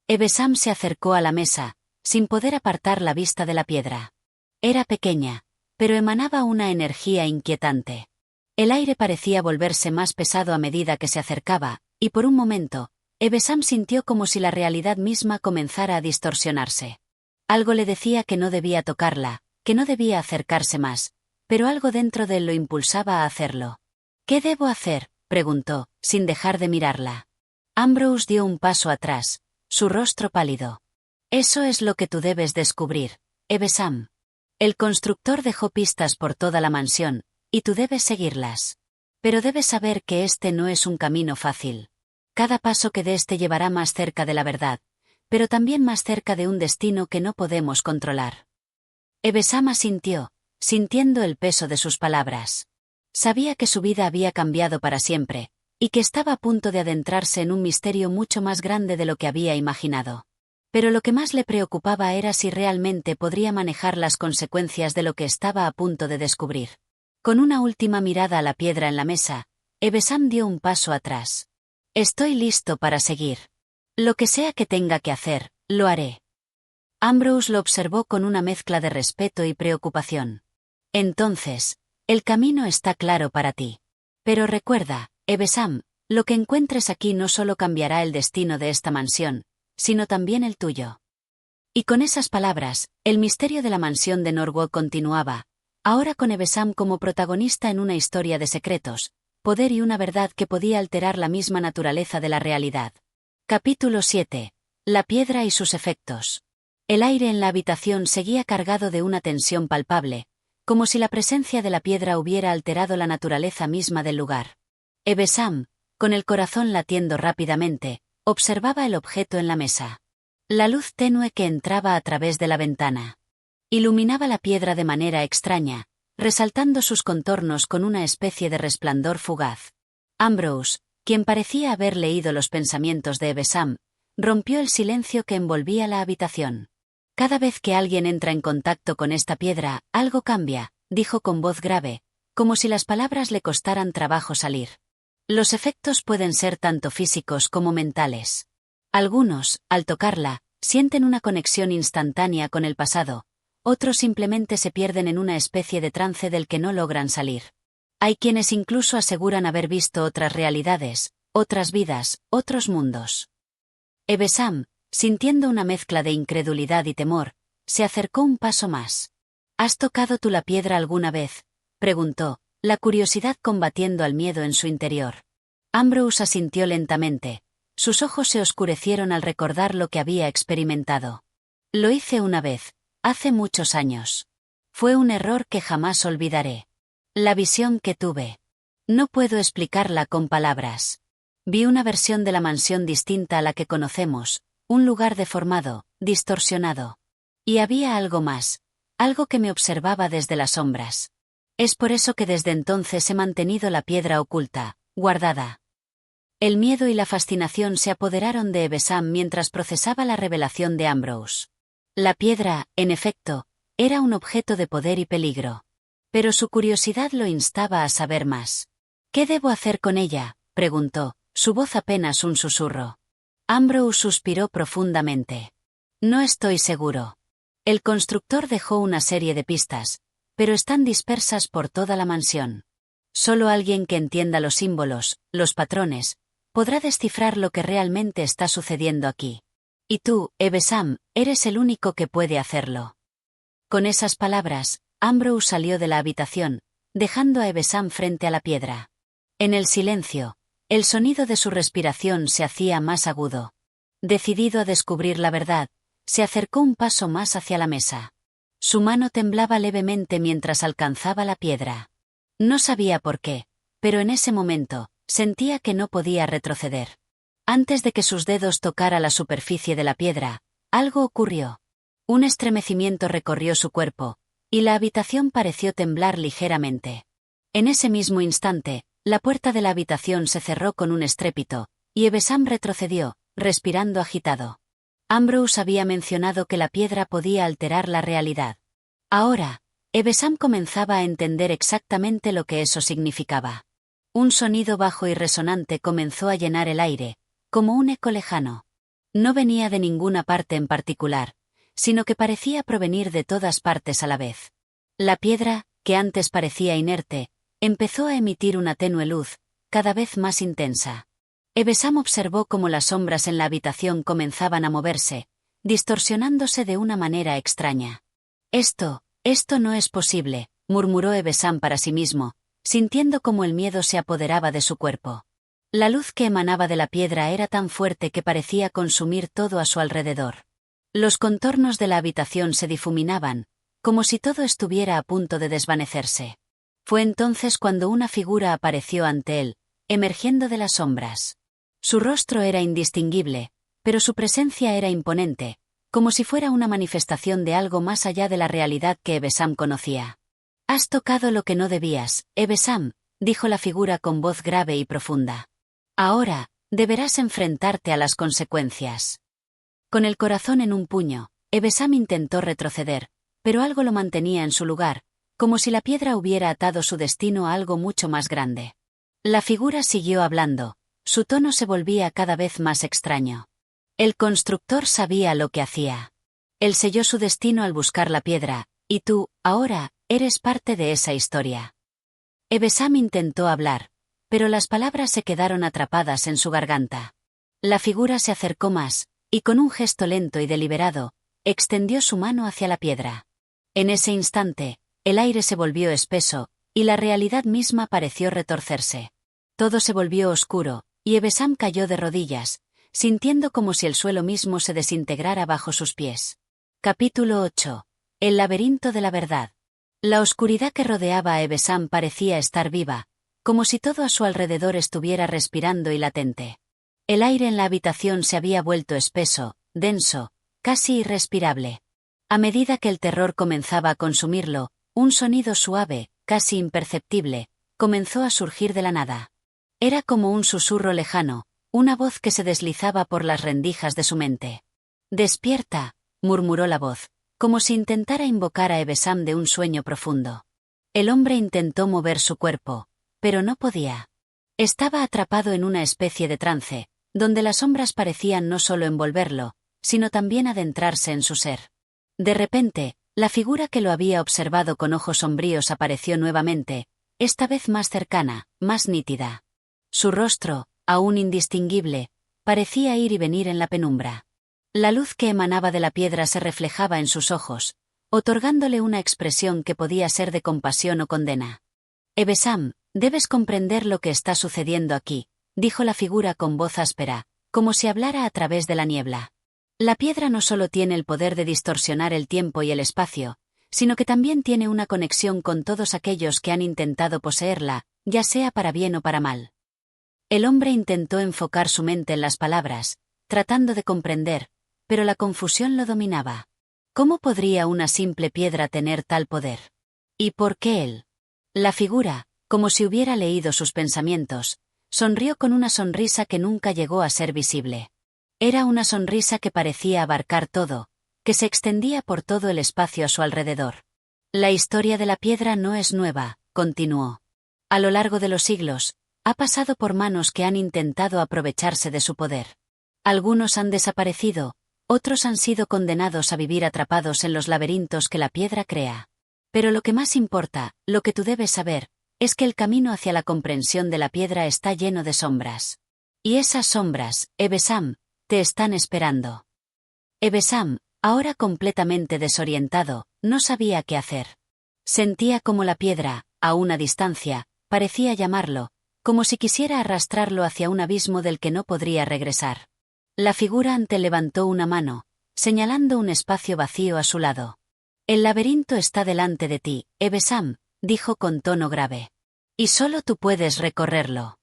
Evesham se acercó a la mesa, sin poder apartar la vista de la piedra. Era pequeña, pero emanaba una energía inquietante. El aire parecía volverse más pesado a medida que se acercaba, y por un momento, Evesham sintió como si la realidad misma comenzara a distorsionarse. Algo le decía que no debía tocarla, que no debía acercarse más, pero algo dentro de él lo impulsaba a hacerlo. ¿Qué debo hacer?, preguntó, sin dejar de mirarla. Ambrose dio un paso atrás, su rostro pálido. Eso es lo que tú debes descubrir, Evesham. El constructor dejó pistas por toda la mansión, y tú debes seguirlas. Pero debes saber que este no es un camino fácil. Cada paso que des te llevará más cerca de la verdad, pero también más cerca de un destino que no podemos controlar. Evesham asintió, sintiendo el peso de sus palabras. Sabía que su vida había cambiado para siempre, y que estaba a punto de adentrarse en un misterio mucho más grande de lo que había imaginado. Pero lo que más le preocupaba era si realmente podría manejar las consecuencias de lo que estaba a punto de descubrir. Con una última mirada a la piedra en la mesa, Evesham dio un paso atrás. Estoy listo para seguir. Lo que sea que tenga que hacer, lo haré. Ambrose lo observó con una mezcla de respeto y preocupación. Entonces, el camino está claro para ti. Pero recuerda, Evesham, Lo que encuentres aquí no solo cambiará el destino de esta mansión, sino también el tuyo. Y con esas palabras, el misterio de la mansión de Norwalk continuaba, ahora con Evesham como protagonista en una historia de secretos, poder y una verdad que podía alterar la misma naturaleza de la realidad. Capítulo 7. La piedra y sus efectos. El aire en la habitación seguía cargado de una tensión palpable, como si la presencia de la piedra hubiera alterado la naturaleza misma del lugar. Evesham, con el corazón latiendo rápidamente, observaba el objeto en la mesa. La luz tenue que entraba a través de la ventana iluminaba la piedra de manera extraña, resaltando sus contornos con una especie de resplandor fugaz. Ambrose, quien parecía haber leído los pensamientos de Evesham, rompió el silencio que envolvía la habitación. Cada vez que alguien entra en contacto con esta piedra, algo cambia, dijo con voz grave, como si las palabras le costaran trabajo salir. Los efectos pueden ser tanto físicos como mentales. Algunos, al tocarla, sienten una conexión instantánea con el pasado, otros simplemente se pierden en una especie de trance del que no logran salir. Hay quienes incluso aseguran haber visto otras realidades, otras vidas, otros mundos. Evesham, sintiendo una mezcla de incredulidad y temor, se acercó un paso más. ¿Has tocado tú la piedra alguna vez?, preguntó, la curiosidad combatiendo al miedo en su interior. Ambrose asintió lentamente. Sus ojos se oscurecieron al recordar lo que había experimentado. Lo hice una vez, hace muchos años. Fue un error que jamás olvidaré. La visión que tuve. No puedo explicarla con palabras. Vi una versión de la mansión distinta a la que conocemos, un lugar deformado, distorsionado. Y había algo más, algo que me observaba desde las sombras. Es por eso que desde entonces he mantenido la piedra oculta, guardada. El miedo y la fascinación se apoderaron de Evesham mientras procesaba la revelación de Ambrose. La piedra, en efecto, era un objeto de poder y peligro. Pero su curiosidad lo instaba a saber más. ¿Qué debo hacer con ella?, preguntó, su voz apenas un susurro. Ambrose suspiró profundamente. No estoy seguro. El constructor dejó una serie de pistas, pero están dispersas por toda la mansión. Solo alguien que entienda los símbolos, los patrones, podrá descifrar lo que realmente está sucediendo aquí. Y tú, Evesham, eres el único que puede hacerlo. Con esas palabras, Ambrose salió de la habitación, dejando a Evesham frente a la piedra. En el silencio, el sonido de su respiración se hacía más agudo. Decidido a descubrir la verdad, se acercó un paso más hacia la mesa. Su mano temblaba levemente mientras alcanzaba la piedra. No sabía por qué, pero en ese momento, sentía que no podía retroceder. Antes de que sus dedos tocara la superficie de la piedra, algo ocurrió. Un estremecimiento recorrió su cuerpo, y la habitación pareció temblar ligeramente. En ese mismo instante, la puerta de la habitación se cerró con un estrépito, y Evesham retrocedió, respirando agitado. Ambrose había mencionado que la piedra podía alterar la realidad. Ahora, Evesham comenzaba a entender exactamente lo que eso significaba. Un sonido bajo y resonante comenzó a llenar el aire, como un eco lejano. No venía de ninguna parte en particular, sino que parecía provenir de todas partes a la vez. La piedra, que antes parecía inerte, empezó a emitir una tenue luz, cada vez más intensa. Evesham observó cómo las sombras en la habitación comenzaban a moverse, distorsionándose de una manera extraña. Esto no es posible, murmuró Evesham para sí mismo, sintiendo cómo el miedo se apoderaba de su cuerpo. La luz que emanaba de la piedra era tan fuerte que parecía consumir todo a su alrededor. Los contornos de la habitación se difuminaban, como si todo estuviera a punto de desvanecerse. Fue entonces cuando una figura apareció ante él, emergiendo de las sombras. Su rostro era indistinguible, pero su presencia era imponente, como si fuera una manifestación de algo más allá de la realidad que Evesham conocía. «Has tocado lo que no debías, Evesham», dijo la figura con voz grave y profunda. «Ahora, deberás enfrentarte a las consecuencias». Con el corazón en un puño, Evesham intentó retroceder, pero algo lo mantenía en su lugar, como si la piedra hubiera atado su destino a algo mucho más grande. La figura siguió hablando, su tono se volvía cada vez más extraño. El constructor sabía lo que hacía. Él selló su destino al buscar la piedra, y tú, ahora, eres parte de esa historia. Evesham intentó hablar, pero las palabras se quedaron atrapadas en su garganta. La figura se acercó más, y con un gesto lento y deliberado, extendió su mano hacia la piedra. En ese instante, el aire se volvió espeso, y la realidad misma pareció retorcerse. Todo se volvió oscuro, y Ebesam cayó de rodillas, sintiendo como si el suelo mismo se desintegrara bajo sus pies. Capítulo 8. El laberinto de la verdad. La oscuridad que rodeaba a Ebesam parecía estar viva, como si todo a su alrededor estuviera respirando y latente. El aire en la habitación se había vuelto espeso, denso, casi irrespirable. A medida que el terror comenzaba a consumirlo, un sonido suave, casi imperceptible, comenzó a surgir de la nada. Era como un susurro lejano, una voz que se deslizaba por las rendijas de su mente. «Despierta», murmuró la voz, como si intentara invocar a Ebesam de un sueño profundo. El hombre intentó mover su cuerpo, pero no podía. Estaba atrapado en una especie de trance, donde las sombras parecían no solo envolverlo, sino también adentrarse en su ser. De repente, la figura que lo había observado con ojos sombríos apareció nuevamente, esta vez más cercana, más nítida. Su rostro, aún indistinguible, parecía ir y venir en la penumbra. La luz que emanaba de la piedra se reflejaba en sus ojos, otorgándole una expresión que podía ser de compasión o condena. «Ebesam, debes comprender lo que está sucediendo aquí», dijo la figura con voz áspera, como si hablara a través de la niebla. «La piedra no solo tiene el poder de distorsionar el tiempo y el espacio, sino que también tiene una conexión con todos aquellos que han intentado poseerla, ya sea para bien o para mal». El hombre intentó enfocar su mente en las palabras, tratando de comprender, pero la confusión lo dominaba. ¿Cómo podría una simple piedra tener tal poder? ¿Y por qué él? La figura, como si hubiera leído sus pensamientos, sonrió con una sonrisa que nunca llegó a ser visible. Era una sonrisa que parecía abarcar todo, que se extendía por todo el espacio a su alrededor. «La historia de la piedra no es nueva», continuó. «A lo largo de los siglos, ha pasado por manos que han intentado aprovecharse de su poder. Algunos han desaparecido, otros han sido condenados a vivir atrapados en los laberintos que la piedra crea. Pero lo que más importa, lo que tú debes saber, es que el camino hacia la comprensión de la piedra está lleno de sombras. Y esas sombras, Ebesam, te están esperando». Ebesam, ahora completamente desorientado, no sabía qué hacer. Sentía como la piedra, a una distancia, parecía llamarlo, como si quisiera arrastrarlo hacia un abismo del que no podría regresar. La figura ante levantó una mano, señalando un espacio vacío a su lado. «El laberinto está delante de ti, Ebesam», dijo con tono grave. «Y solo tú puedes recorrerlo».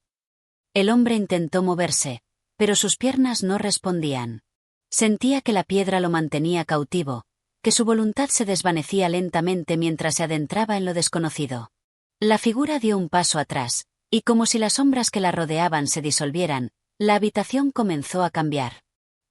El hombre intentó moverse, pero sus piernas no respondían. Sentía que la piedra lo mantenía cautivo, que su voluntad se desvanecía lentamente mientras se adentraba en lo desconocido. La figura dio un paso atrás, y como si las sombras que la rodeaban se disolvieran, la habitación comenzó a cambiar.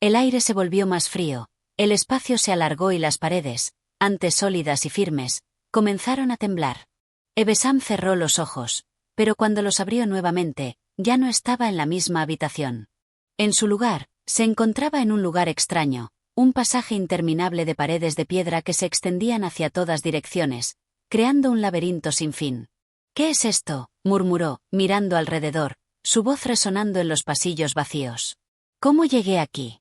El aire se volvió más frío, el espacio se alargó y las paredes, antes sólidas y firmes, comenzaron a temblar. Ebesam cerró los ojos, pero cuando los abrió nuevamente, ya no estaba en la misma habitación. En su lugar, se encontraba en un lugar extraño, un pasaje interminable de paredes de piedra que se extendían hacia todas direcciones, creando un laberinto sin fin. «¿Qué es esto?», murmuró, mirando alrededor, su voz resonando en los pasillos vacíos. «¿Cómo llegué aquí?».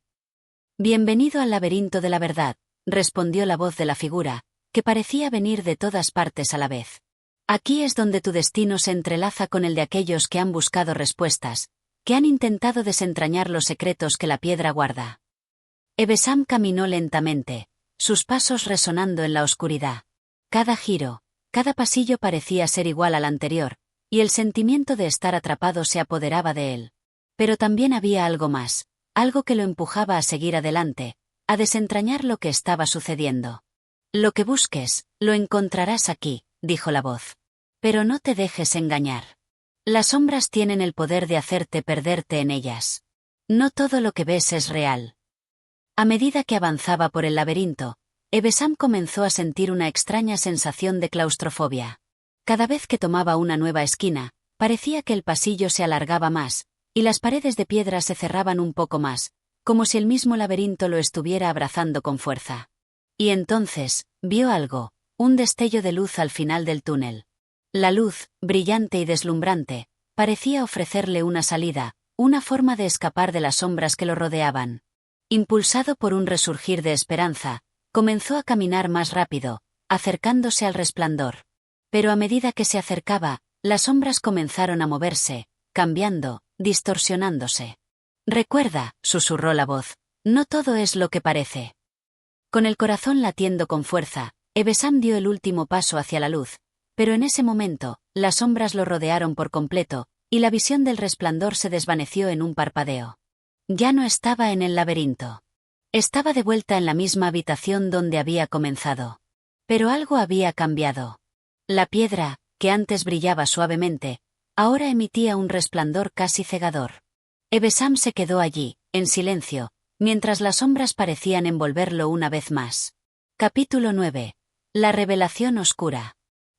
«Bienvenido al laberinto de la verdad», respondió la voz de la figura, que parecía venir de todas partes a la vez. «Aquí es donde tu destino se entrelaza con el de aquellos que han buscado respuestas, que han intentado desentrañar los secretos que la piedra guarda». Ebesam caminó lentamente, sus pasos resonando en la oscuridad. Cada giro, cada pasillo parecía ser igual al anterior, y el sentimiento de estar atrapado se apoderaba de él. Pero también había algo más, algo que lo empujaba a seguir adelante, a desentrañar lo que estaba sucediendo. «Lo que busques, lo encontrarás aquí», dijo la voz. «Pero no te dejes engañar. Las sombras tienen el poder de hacerte perderte en ellas. No todo lo que ves es real». A medida que avanzaba por el laberinto, Ebesam comenzó a sentir una extraña sensación de claustrofobia. Cada vez que tomaba una nueva esquina, parecía que el pasillo se alargaba más, y las paredes de piedra se cerraban un poco más, como si el mismo laberinto lo estuviera abrazando con fuerza. Y entonces, vio algo, un destello de luz al final del túnel. La luz, brillante y deslumbrante, parecía ofrecerle una salida, una forma de escapar de las sombras que lo rodeaban. Impulsado por un resurgir de esperanza, comenzó a caminar más rápido, acercándose al resplandor. Pero a medida que se acercaba, las sombras comenzaron a moverse, cambiando, distorsionándose. «Recuerda», susurró la voz, «no todo es lo que parece». Con el corazón latiendo con fuerza, Evesham dio el último paso hacia la luz, pero en ese momento, las sombras lo rodearon por completo, y la visión del resplandor se desvaneció en un parpadeo. Ya no estaba en el laberinto. Estaba de vuelta en la misma habitación donde había comenzado. Pero algo había cambiado. La piedra, que antes brillaba suavemente, ahora emitía un resplandor casi cegador. Evesham se quedó allí, en silencio, mientras las sombras parecían envolverlo una vez más. Capítulo 9. La revelación oscura.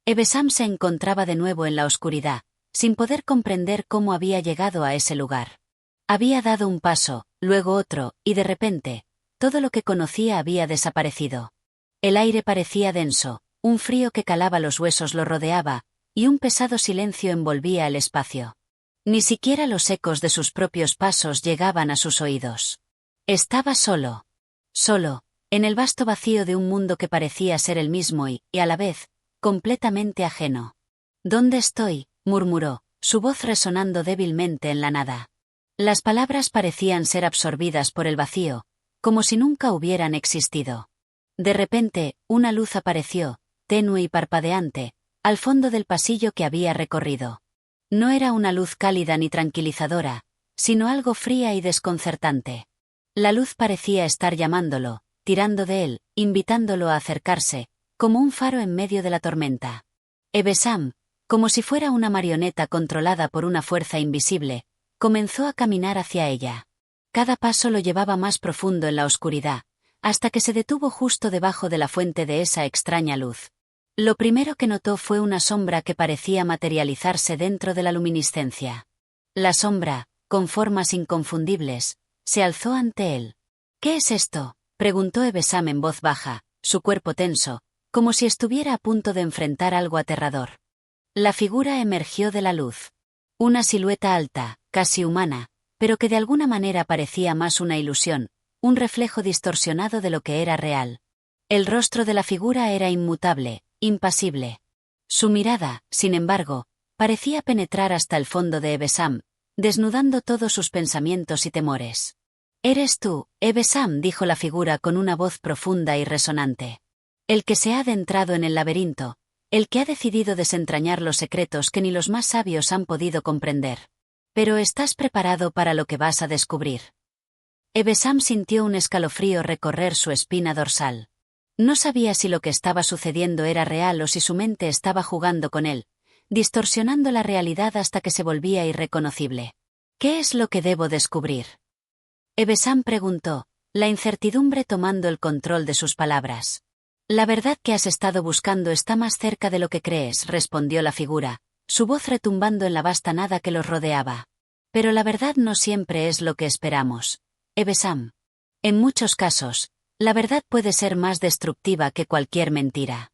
Evesham se encontraba de nuevo en la oscuridad, sin poder comprender cómo había llegado a ese lugar. Había dado un paso, luego otro, y de repente, todo lo que conocía había desaparecido. El aire parecía denso, un frío que calaba los huesos lo rodeaba, y un pesado silencio envolvía el espacio. Ni siquiera los ecos de sus propios pasos llegaban a sus oídos. Estaba solo. Solo, en el vasto vacío de un mundo que parecía ser el mismo y, a la vez, completamente ajeno. «¿Dónde estoy?», murmuró, su voz resonando débilmente en la nada. Las palabras parecían ser absorbidas por el vacío, como si nunca hubieran existido. De repente, una luz apareció, tenue y parpadeante, al fondo del pasillo que había recorrido. No era una luz cálida ni tranquilizadora, sino algo fría y desconcertante. La luz parecía estar llamándolo, tirando de él, invitándolo a acercarse, como un faro en medio de la tormenta. Evesham, como si fuera una marioneta controlada por una fuerza invisible, comenzó a caminar hacia ella. Cada paso lo llevaba más profundo en la oscuridad, hasta que se detuvo justo debajo de la fuente de esa extraña luz. Lo primero que notó fue una sombra que parecía materializarse dentro de la luminiscencia. La sombra, con formas inconfundibles, se alzó ante él. «¿Qué es esto?», preguntó Evesham en voz baja, su cuerpo tenso, como si estuviera a punto de enfrentar algo aterrador. La figura emergió de la luz. Una silueta alta, casi humana, pero que de alguna manera parecía más una ilusión, un reflejo distorsionado de lo que era real. El rostro de la figura era inmutable, impasible. Su mirada, sin embargo, parecía penetrar hasta el fondo de Evesham, desnudando todos sus pensamientos y temores. «¿Eres tú, Evesham?», dijo la figura con una voz profunda y resonante. «El que se ha adentrado en el laberinto, el que ha decidido desentrañar los secretos que ni los más sabios han podido comprender. Pero ¿estás preparado para lo que vas a descubrir?». Evesham sintió un escalofrío recorrer su espina dorsal. No sabía si lo que estaba sucediendo era real o si su mente estaba jugando con él, distorsionando la realidad hasta que se volvía irreconocible. «¿Qué es lo que debo descubrir?». Evesham preguntó, la incertidumbre tomando el control de sus palabras. «La verdad que has estado buscando está más cerca de lo que crees», respondió la figura, su voz retumbando en la vasta nada que los rodeaba. «Pero la verdad no siempre es lo que esperamos, Evesham. En muchos casos, la verdad puede ser más destructiva que cualquier mentira».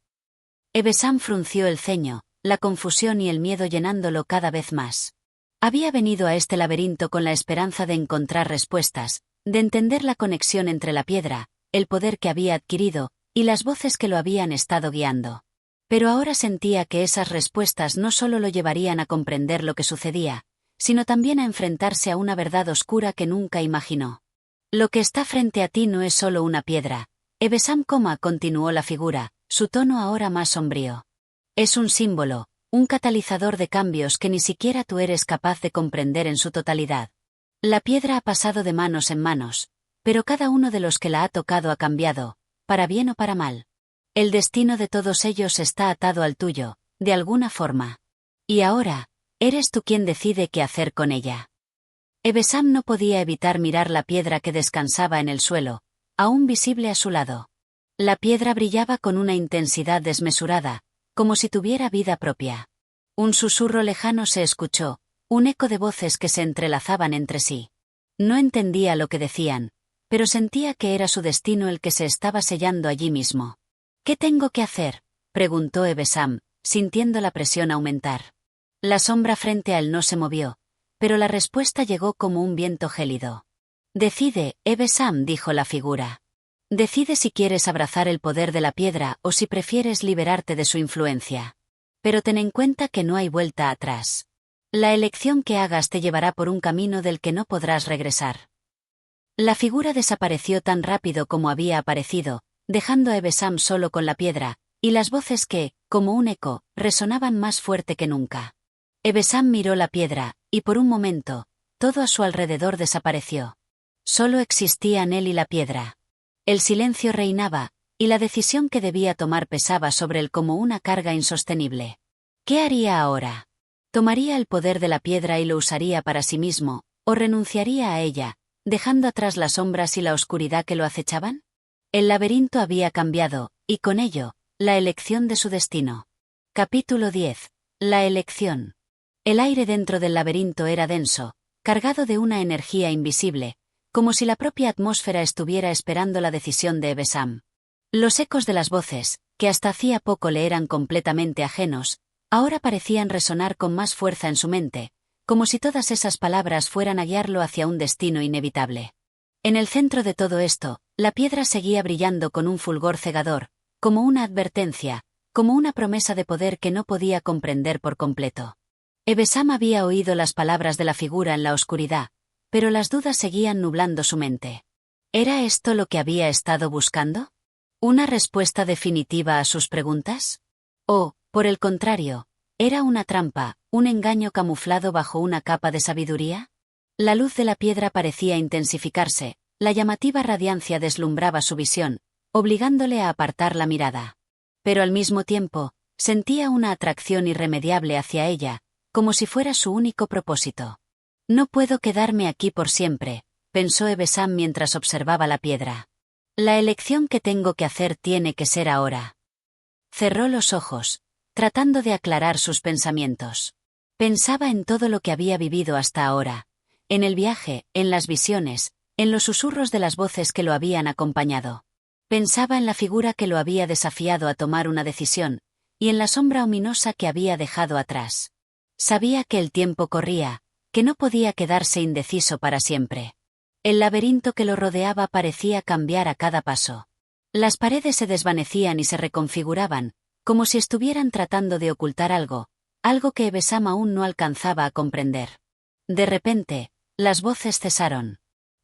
Evesham frunció el ceño, la confusión y el miedo llenándolo cada vez más. Había venido a este laberinto con la esperanza de encontrar respuestas, de entender la conexión entre la piedra, el poder que había adquirido, y las voces que lo habían estado guiando. Pero ahora sentía que esas respuestas no solo lo llevarían a comprender lo que sucedía, sino también a enfrentarse a una verdad oscura que nunca imaginó. «Lo que está frente a ti no es solo una piedra, Evesham, continuó la figura, su tono ahora más sombrío. «Es un símbolo, un catalizador de cambios que ni siquiera tú eres capaz de comprender en su totalidad. La piedra ha pasado de manos en manos, pero cada uno de los que la ha tocado ha cambiado, para bien o para mal. El destino de todos ellos está atado al tuyo, de alguna forma. Y ahora, eres tú quien decide qué hacer con ella». Evesham no podía evitar mirar la piedra que descansaba en el suelo, aún visible a su lado. La piedra brillaba con una intensidad desmesurada, como si tuviera vida propia. Un susurro lejano se escuchó, un eco de voces que se entrelazaban entre sí. No entendía lo que decían, pero sentía que era su destino el que se estaba sellando allí mismo. «¿Qué tengo que hacer?», preguntó Evesham, sintiendo la presión aumentar. La sombra frente a él no se movió, pero la respuesta llegó como un viento gélido. Decide, Ebe-Sam, dijo la figura. Decide si quieres abrazar el poder de la piedra o si prefieres liberarte de su influencia. Pero ten en cuenta que no hay vuelta atrás. La elección que hagas te llevará por un camino del que no podrás regresar. La figura desapareció tan rápido como había aparecido, dejando a Ebe-Sam solo con la piedra, y las voces que, como un eco, resonaban más fuerte que nunca. Ebe-Sam miró la piedra, y por un momento, todo a su alrededor desapareció. Solo existían él y la piedra. El silencio reinaba, y la decisión que debía tomar pesaba sobre él como una carga insostenible. ¿Qué haría ahora? ¿Tomaría el poder de la piedra y lo usaría para sí mismo, o renunciaría a ella, dejando atrás las sombras y la oscuridad que lo acechaban? El laberinto había cambiado, y con ello, la elección de su destino. Capítulo 10. La elección. El aire dentro del laberinto era denso, cargado de una energía invisible, como si la propia atmósfera estuviera esperando la decisión de Ebe-Sam. Los ecos de las voces, que hasta hacía poco le eran completamente ajenos, ahora parecían resonar con más fuerza en su mente, como si todas esas palabras fueran a guiarlo hacia un destino inevitable. En el centro de todo esto, la piedra seguía brillando con un fulgor cegador, como una advertencia, como una promesa de poder que no podía comprender por completo. Ebe-Sam había oído las palabras de la figura en la oscuridad, pero las dudas seguían nublando su mente. ¿Era esto lo que había estado buscando? ¿Una respuesta definitiva a sus preguntas? ¿O, por el contrario, era una trampa, un engaño camuflado bajo una capa de sabiduría? La luz de la piedra parecía intensificarse, la llamativa radiancia deslumbraba su visión, obligándole a apartar la mirada. Pero al mismo tiempo, sentía una atracción irremediable hacia ella, como si fuera su único propósito. No puedo quedarme aquí por siempre, pensó Ebe-Sam mientras observaba la piedra. La elección que tengo que hacer tiene que ser ahora. Cerró los ojos, tratando de aclarar sus pensamientos. Pensaba en todo lo que había vivido hasta ahora, en el viaje, en las visiones, en los susurros de las voces que lo habían acompañado. Pensaba en la figura que lo había desafiado a tomar una decisión, y en la sombra ominosa que había dejado atrás. Sabía que el tiempo corría, que no podía quedarse indeciso para siempre. El laberinto que lo rodeaba parecía cambiar a cada paso. Las paredes se desvanecían y se reconfiguraban, como si estuvieran tratando de ocultar algo que Ebe-Sam aún no alcanzaba a comprender. De repente, las voces cesaron.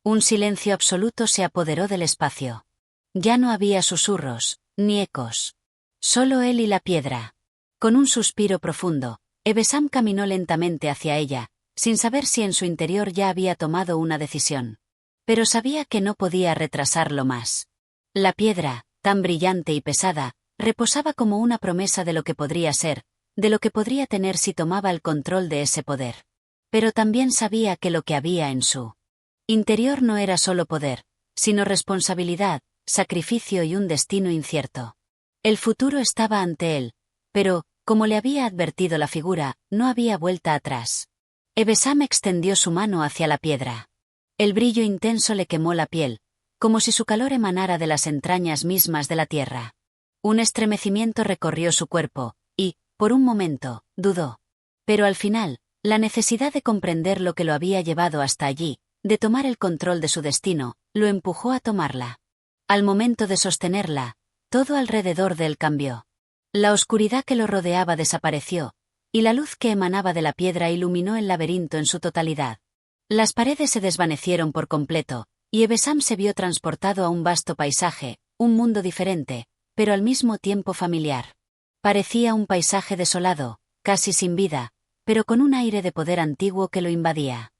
Un silencio absoluto se apoderó del espacio. Ya no había susurros, ni ecos. Solo él y la piedra. Con un suspiro profundo, Ebe-Sam caminó lentamente hacia ella, sin saber si en su interior ya había tomado una decisión. Pero sabía que no podía retrasarlo más. La piedra, tan brillante y pesada, reposaba como una promesa de lo que podría ser, de lo que podría tener si tomaba el control de ese poder. Pero también sabía que lo que había en su interior no era solo poder, sino responsabilidad, sacrificio y un destino incierto. El futuro estaba ante él, pero, como le había advertido la figura, no había vuelta atrás. Ebe-Sam extendió su mano hacia la piedra. El brillo intenso le quemó la piel, como si su calor emanara de las entrañas mismas de la tierra. Un estremecimiento recorrió su cuerpo, y, por un momento, dudó. Pero al final, la necesidad de comprender lo que lo había llevado hasta allí, de tomar el control de su destino, lo empujó a tomarla. Al momento de sostenerla, todo alrededor de él cambió. La oscuridad que lo rodeaba desapareció, y la luz que emanaba de la piedra iluminó el laberinto en su totalidad. Las paredes se desvanecieron por completo, y Ebe-Sam se vio transportado a un vasto paisaje, un mundo diferente, pero al mismo tiempo familiar. Parecía un paisaje desolado, casi sin vida, pero con un aire de poder antiguo que lo invadía.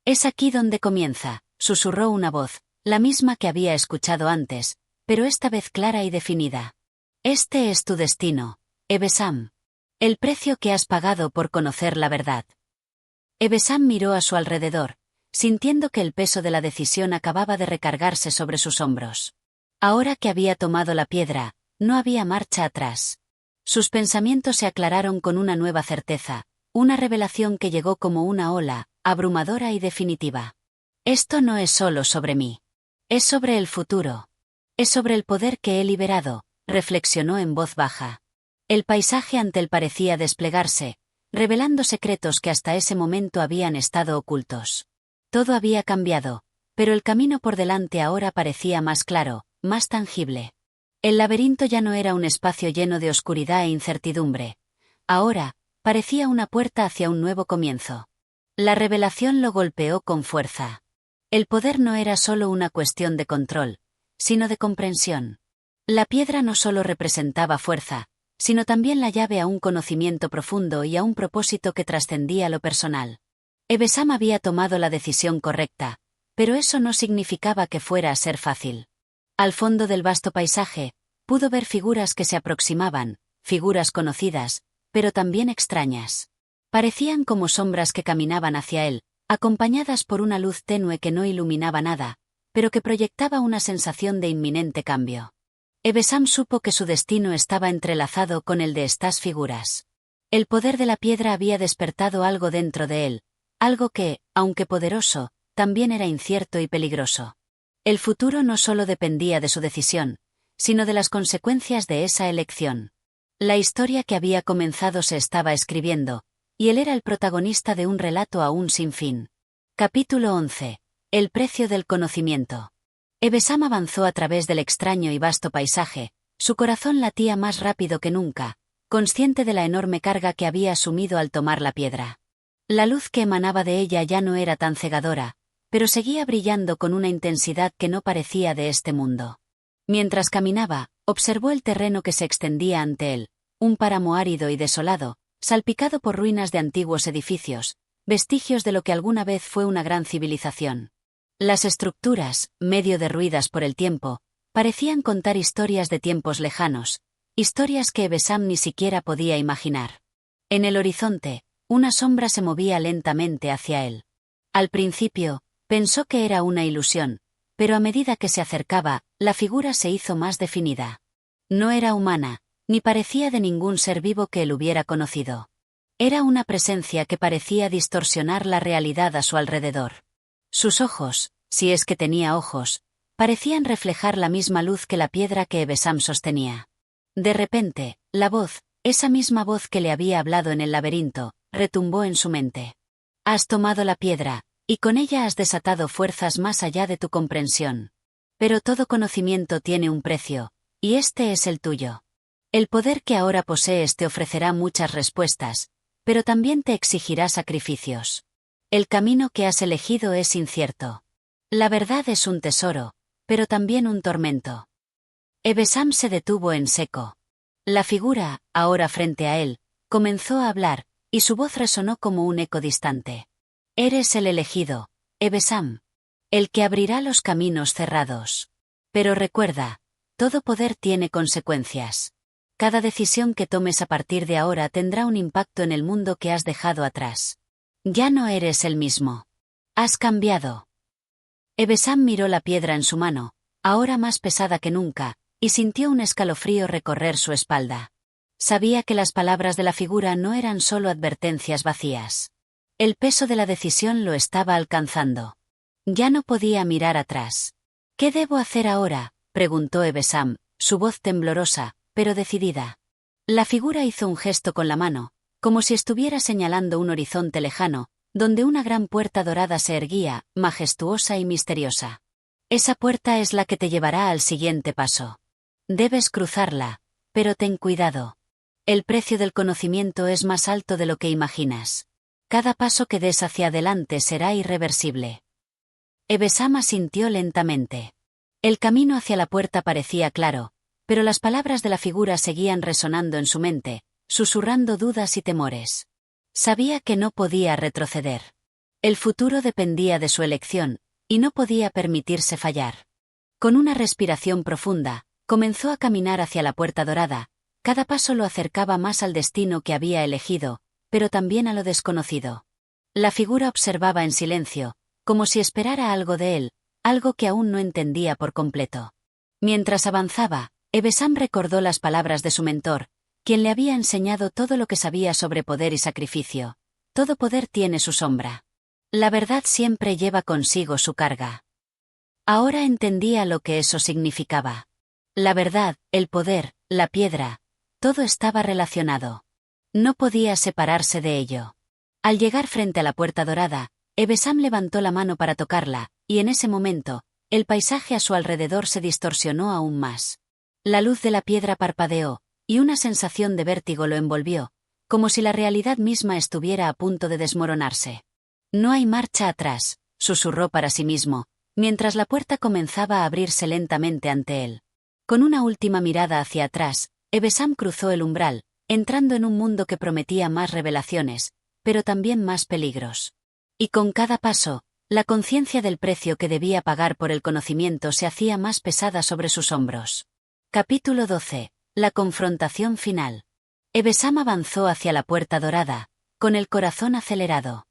«Es aquí donde comienza», susurró una voz, la misma que había escuchado antes, pero esta vez clara y definida. «Este es tu destino, Ebe-Sam. El precio que has pagado por conocer la verdad». Ebe-Sam miró a su alrededor, sintiendo que el peso de la decisión acababa de recargarse sobre sus hombros. Ahora que había tomado la piedra, no había marcha atrás. Sus pensamientos se aclararon con una nueva certeza, una revelación que llegó como una ola, abrumadora y definitiva. Esto no es solo sobre mí. Es sobre el futuro. Es sobre el poder que he liberado, reflexionó en voz baja. El paisaje ante él parecía desplegarse, revelando secretos que hasta ese momento habían estado ocultos. Todo había cambiado, pero el camino por delante ahora parecía más claro, más tangible. El laberinto ya no era un espacio lleno de oscuridad e incertidumbre. Ahora, parecía una puerta hacia un nuevo comienzo. La revelación lo golpeó con fuerza. El poder no era solo una cuestión de control, sino de comprensión. La piedra no solo representaba fuerza, sino también la llave a un conocimiento profundo y a un propósito que trascendía lo personal. Ebesam había tomado la decisión correcta, pero eso no significaba que fuera a ser fácil. Al fondo del vasto paisaje, pudo ver figuras que se aproximaban, figuras conocidas, pero también extrañas. Parecían como sombras que caminaban hacia él, acompañadas por una luz tenue que no iluminaba nada, pero que proyectaba una sensación de inminente cambio. Ebesam supo que su destino estaba entrelazado con el de estas figuras. El poder de la piedra había despertado algo dentro de él, algo que, aunque poderoso, también era incierto y peligroso. El futuro no solo dependía de su decisión, sino de las consecuencias de esa elección. La historia que había comenzado se estaba escribiendo, y él era el protagonista de un relato aún sin fin. Capítulo 11. El precio del conocimiento. Ebesam avanzó a través del extraño y vasto paisaje, su corazón latía más rápido que nunca, consciente de la enorme carga que había asumido al tomar la piedra. La luz que emanaba de ella ya no era tan cegadora, pero seguía brillando con una intensidad que no parecía de este mundo. Mientras caminaba, observó el terreno que se extendía ante él, un páramo árido y desolado, salpicado por ruinas de antiguos edificios, vestigios de lo que alguna vez fue una gran civilización. Las estructuras, medio derruidas por el tiempo, parecían contar historias de tiempos lejanos, historias que Ebesam ni siquiera podía imaginar. En el horizonte, una sombra se movía lentamente hacia él. Al principio, pensó que era una ilusión, pero a medida que se acercaba, la figura se hizo más definida. No era humana, ni parecía de ningún ser vivo que él hubiera conocido. Era una presencia que parecía distorsionar la realidad a su alrededor. Sus ojos, si es que tenía ojos, parecían reflejar la misma luz que la piedra que Ebesam sostenía. De repente, la voz, esa misma voz que le había hablado en el laberinto, retumbó en su mente. Has tomado la piedra, y con ella has desatado fuerzas más allá de tu comprensión. Pero todo conocimiento tiene un precio, y este es el tuyo. El poder que ahora posees te ofrecerá muchas respuestas, pero también te exigirá sacrificios. El camino que has elegido es incierto. La verdad es un tesoro, pero también un tormento. Ebesam se detuvo en seco. La figura, ahora frente a él, comenzó a hablar, y su voz resonó como un eco distante. Eres el elegido, Ebesam. El que abrirá los caminos cerrados. Pero recuerda, todo poder tiene consecuencias. Cada decisión que tomes a partir de ahora tendrá un impacto en el mundo que has dejado atrás. Ya no eres el mismo. Has cambiado. Ebesam miró la piedra en su mano, ahora más pesada que nunca, y sintió un escalofrío recorrer su espalda. Sabía que las palabras de la figura no eran solo advertencias vacías. El peso de la decisión lo estaba alcanzando. Ya no podía mirar atrás. ¿Qué debo hacer ahora?, preguntó Ebesam, su voz temblorosa, pero decidida. La figura hizo un gesto con la mano, como si estuviera señalando un horizonte lejano, donde una gran puerta dorada se erguía, majestuosa y misteriosa. Esa puerta es la que te llevará al siguiente paso. Debes cruzarla, pero ten cuidado. El precio del conocimiento es más alto de lo que imaginas. Cada paso que des hacia adelante será irreversible. Ebesam asintió lentamente. El camino hacia la puerta parecía claro, pero las palabras de la figura seguían resonando en su mente, susurrando dudas y temores. Sabía que no podía retroceder. El futuro dependía de su elección, y no podía permitirse fallar. Con una respiración profunda, comenzó a caminar hacia la puerta dorada. Cada paso lo acercaba más al destino que había elegido, pero también a lo desconocido. La figura observaba en silencio, como si esperara algo de él, algo que aún no entendía por completo. Mientras avanzaba, Ebesam recordó las palabras de su mentor, quien le había enseñado todo lo que sabía sobre poder y sacrificio. Todo poder tiene su sombra. La verdad siempre lleva consigo su carga. Ahora entendía lo que eso significaba. La verdad, el poder, la piedra, todo estaba relacionado. No podía separarse de ello. Al llegar frente a la puerta dorada, Ebesam levantó la mano para tocarla, y en ese momento, el paisaje a su alrededor se distorsionó aún más. La luz de la piedra parpadeó, y una sensación de vértigo lo envolvió, como si la realidad misma estuviera a punto de desmoronarse. No hay marcha atrás, susurró para sí mismo, mientras la puerta comenzaba a abrirse lentamente ante él. Con una última mirada hacia atrás, Ebesam cruzó el umbral, entrando en un mundo que prometía más revelaciones, pero también más peligros. Y con cada paso, la conciencia del precio que debía pagar por el conocimiento se hacía más pesada sobre sus hombros. Capítulo 12. La confrontación final. Ebesam avanzó hacia la puerta dorada, con el corazón acelerado.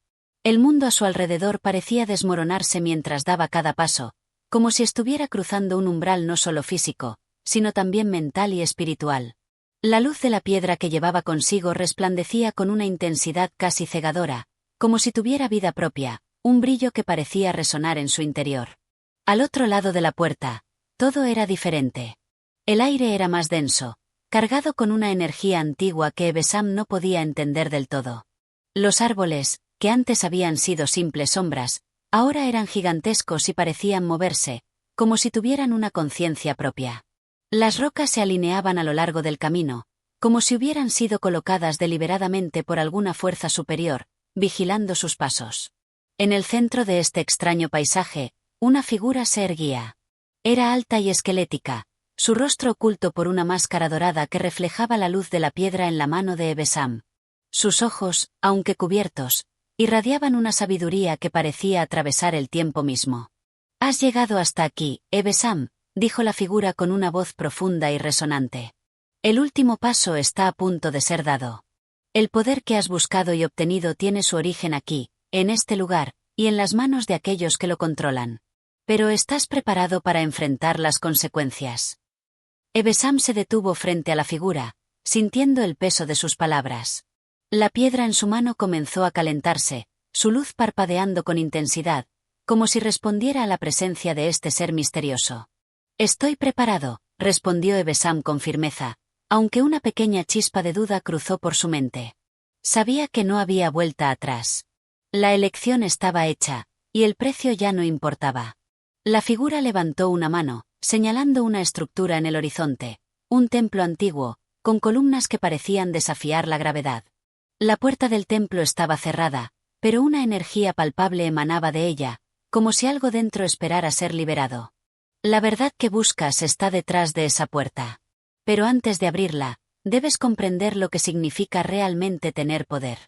El mundo a su alrededor parecía desmoronarse mientras daba cada paso, como si estuviera cruzando un umbral no solo físico, sino también mental y espiritual. La luz de la piedra que llevaba consigo resplandecía con una intensidad casi cegadora, como si tuviera vida propia, un brillo que parecía resonar en su interior. Al otro lado de la puerta, todo era diferente. El aire era más denso, cargado con una energía antigua que Ebesam no podía entender del todo. Los árboles, que antes habían sido simples sombras, ahora eran gigantescos y parecían moverse, como si tuvieran una conciencia propia. Las rocas se alineaban a lo largo del camino, como si hubieran sido colocadas deliberadamente por alguna fuerza superior, vigilando sus pasos. En el centro de este extraño paisaje, una figura se erguía. Era alta y esquelética, su rostro oculto por una máscara dorada que reflejaba la luz de la piedra en la mano de Ebesam. Sus ojos, aunque cubiertos, irradiaban una sabiduría que parecía atravesar el tiempo mismo. «Has llegado hasta aquí, Ebesam», dijo la figura con una voz profunda y resonante. «El último paso está a punto de ser dado. El poder que has buscado y obtenido tiene su origen aquí, en este lugar, y en las manos de aquellos que lo controlan. Pero ¿estás preparado para enfrentar las consecuencias?». Ebesam se detuvo frente a la figura, sintiendo el peso de sus palabras. La piedra en su mano comenzó a calentarse, su luz parpadeando con intensidad, como si respondiera a la presencia de este ser misterioso. «Estoy preparado», respondió Ebesam con firmeza, aunque una pequeña chispa de duda cruzó por su mente. Sabía que no había vuelta atrás. La elección estaba hecha, y el precio ya no importaba. La figura levantó una mano, señalando una estructura en el horizonte, un templo antiguo, con columnas que parecían desafiar la gravedad. La puerta del templo estaba cerrada, pero una energía palpable emanaba de ella, como si algo dentro esperara ser liberado. «La verdad que buscas está detrás de esa puerta. Pero antes de abrirla, debes comprender lo que significa realmente tener poder.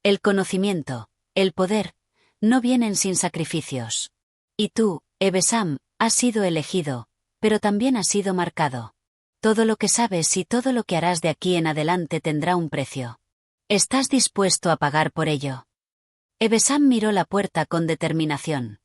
El conocimiento, el poder, no vienen sin sacrificios. Y tú, Ebesam, has sido elegido, pero también has sido marcado. Todo lo que sabes y todo lo que harás de aquí en adelante tendrá un precio. ¿Estás dispuesto a pagar por ello?». Ebesam miró la puerta con determinación.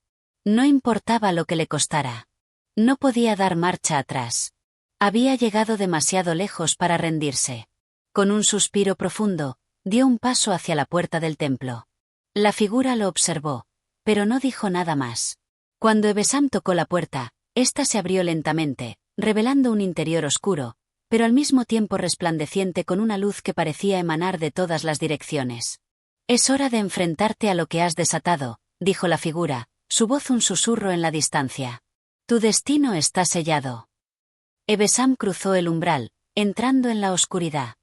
No importaba lo que le costara. No podía dar marcha atrás. Había llegado demasiado lejos para rendirse. Con un suspiro profundo, dio un paso hacia la puerta del templo. La figura lo observó, pero no dijo nada más. Cuando Ebesam tocó la puerta, ésta se abrió lentamente, revelando un interior oscuro, pero al mismo tiempo resplandeciente con una luz que parecía emanar de todas las direcciones. «Es hora de enfrentarte a lo que has desatado», dijo la figura, su voz un susurro en la distancia. «Tu destino está sellado». Ebesam cruzó el umbral, entrando en la oscuridad.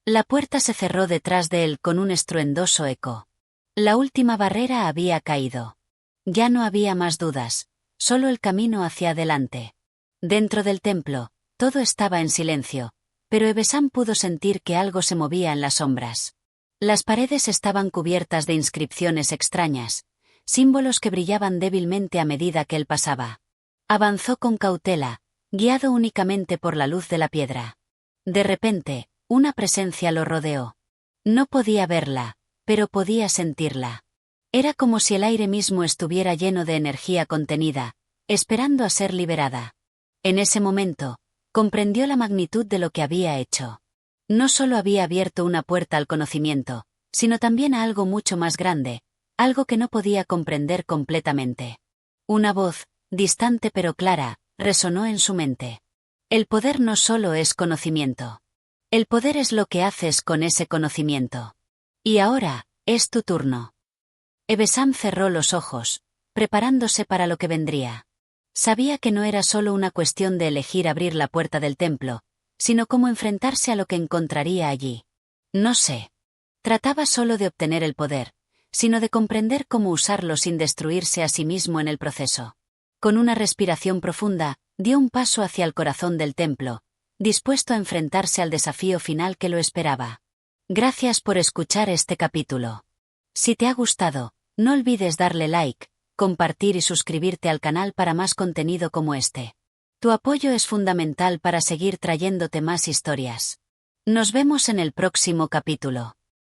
La puerta se cerró detrás de él con un estruendoso eco. La última barrera había caído. Ya no había más dudas, solo el camino hacia adelante. Dentro del templo, todo estaba en silencio, pero Ebesam pudo sentir que algo se movía en las sombras. Las paredes estaban cubiertas de inscripciones extrañas, símbolos que brillaban débilmente a medida que él pasaba. Avanzó con cautela, guiado únicamente por la luz de la piedra. De repente, una presencia lo rodeó. No podía verla, pero podía sentirla. Era como si el aire mismo estuviera lleno de energía contenida, esperando a ser liberada. En ese momento, comprendió la magnitud de lo que había hecho. No solo había abierto una puerta al conocimiento, sino también a algo mucho más grande, algo que no podía comprender completamente. Una voz, distante pero clara, resonó en su mente. «El poder no solo es conocimiento. El poder es lo que haces con ese conocimiento. Y ahora, es tu turno. Ebesam cerró los ojos, preparándose para lo que vendría. Sabía que no era solo una cuestión de elegir abrir la puerta del templo, sino cómo enfrentarse a lo que encontraría allí. No sé. Trataba solo de obtener el poder, sino de comprender cómo usarlo sin destruirse a sí mismo en el proceso. Con una respiración profunda, dio un paso hacia el corazón del templo, dispuesto a enfrentarse al desafío final que lo esperaba. Gracias por escuchar este capítulo. Si te ha gustado, no olvides darle like, compartir y suscribirte al canal para más contenido como este. Tu apoyo es fundamental para seguir trayéndote más historias. Nos vemos en el próximo capítulo.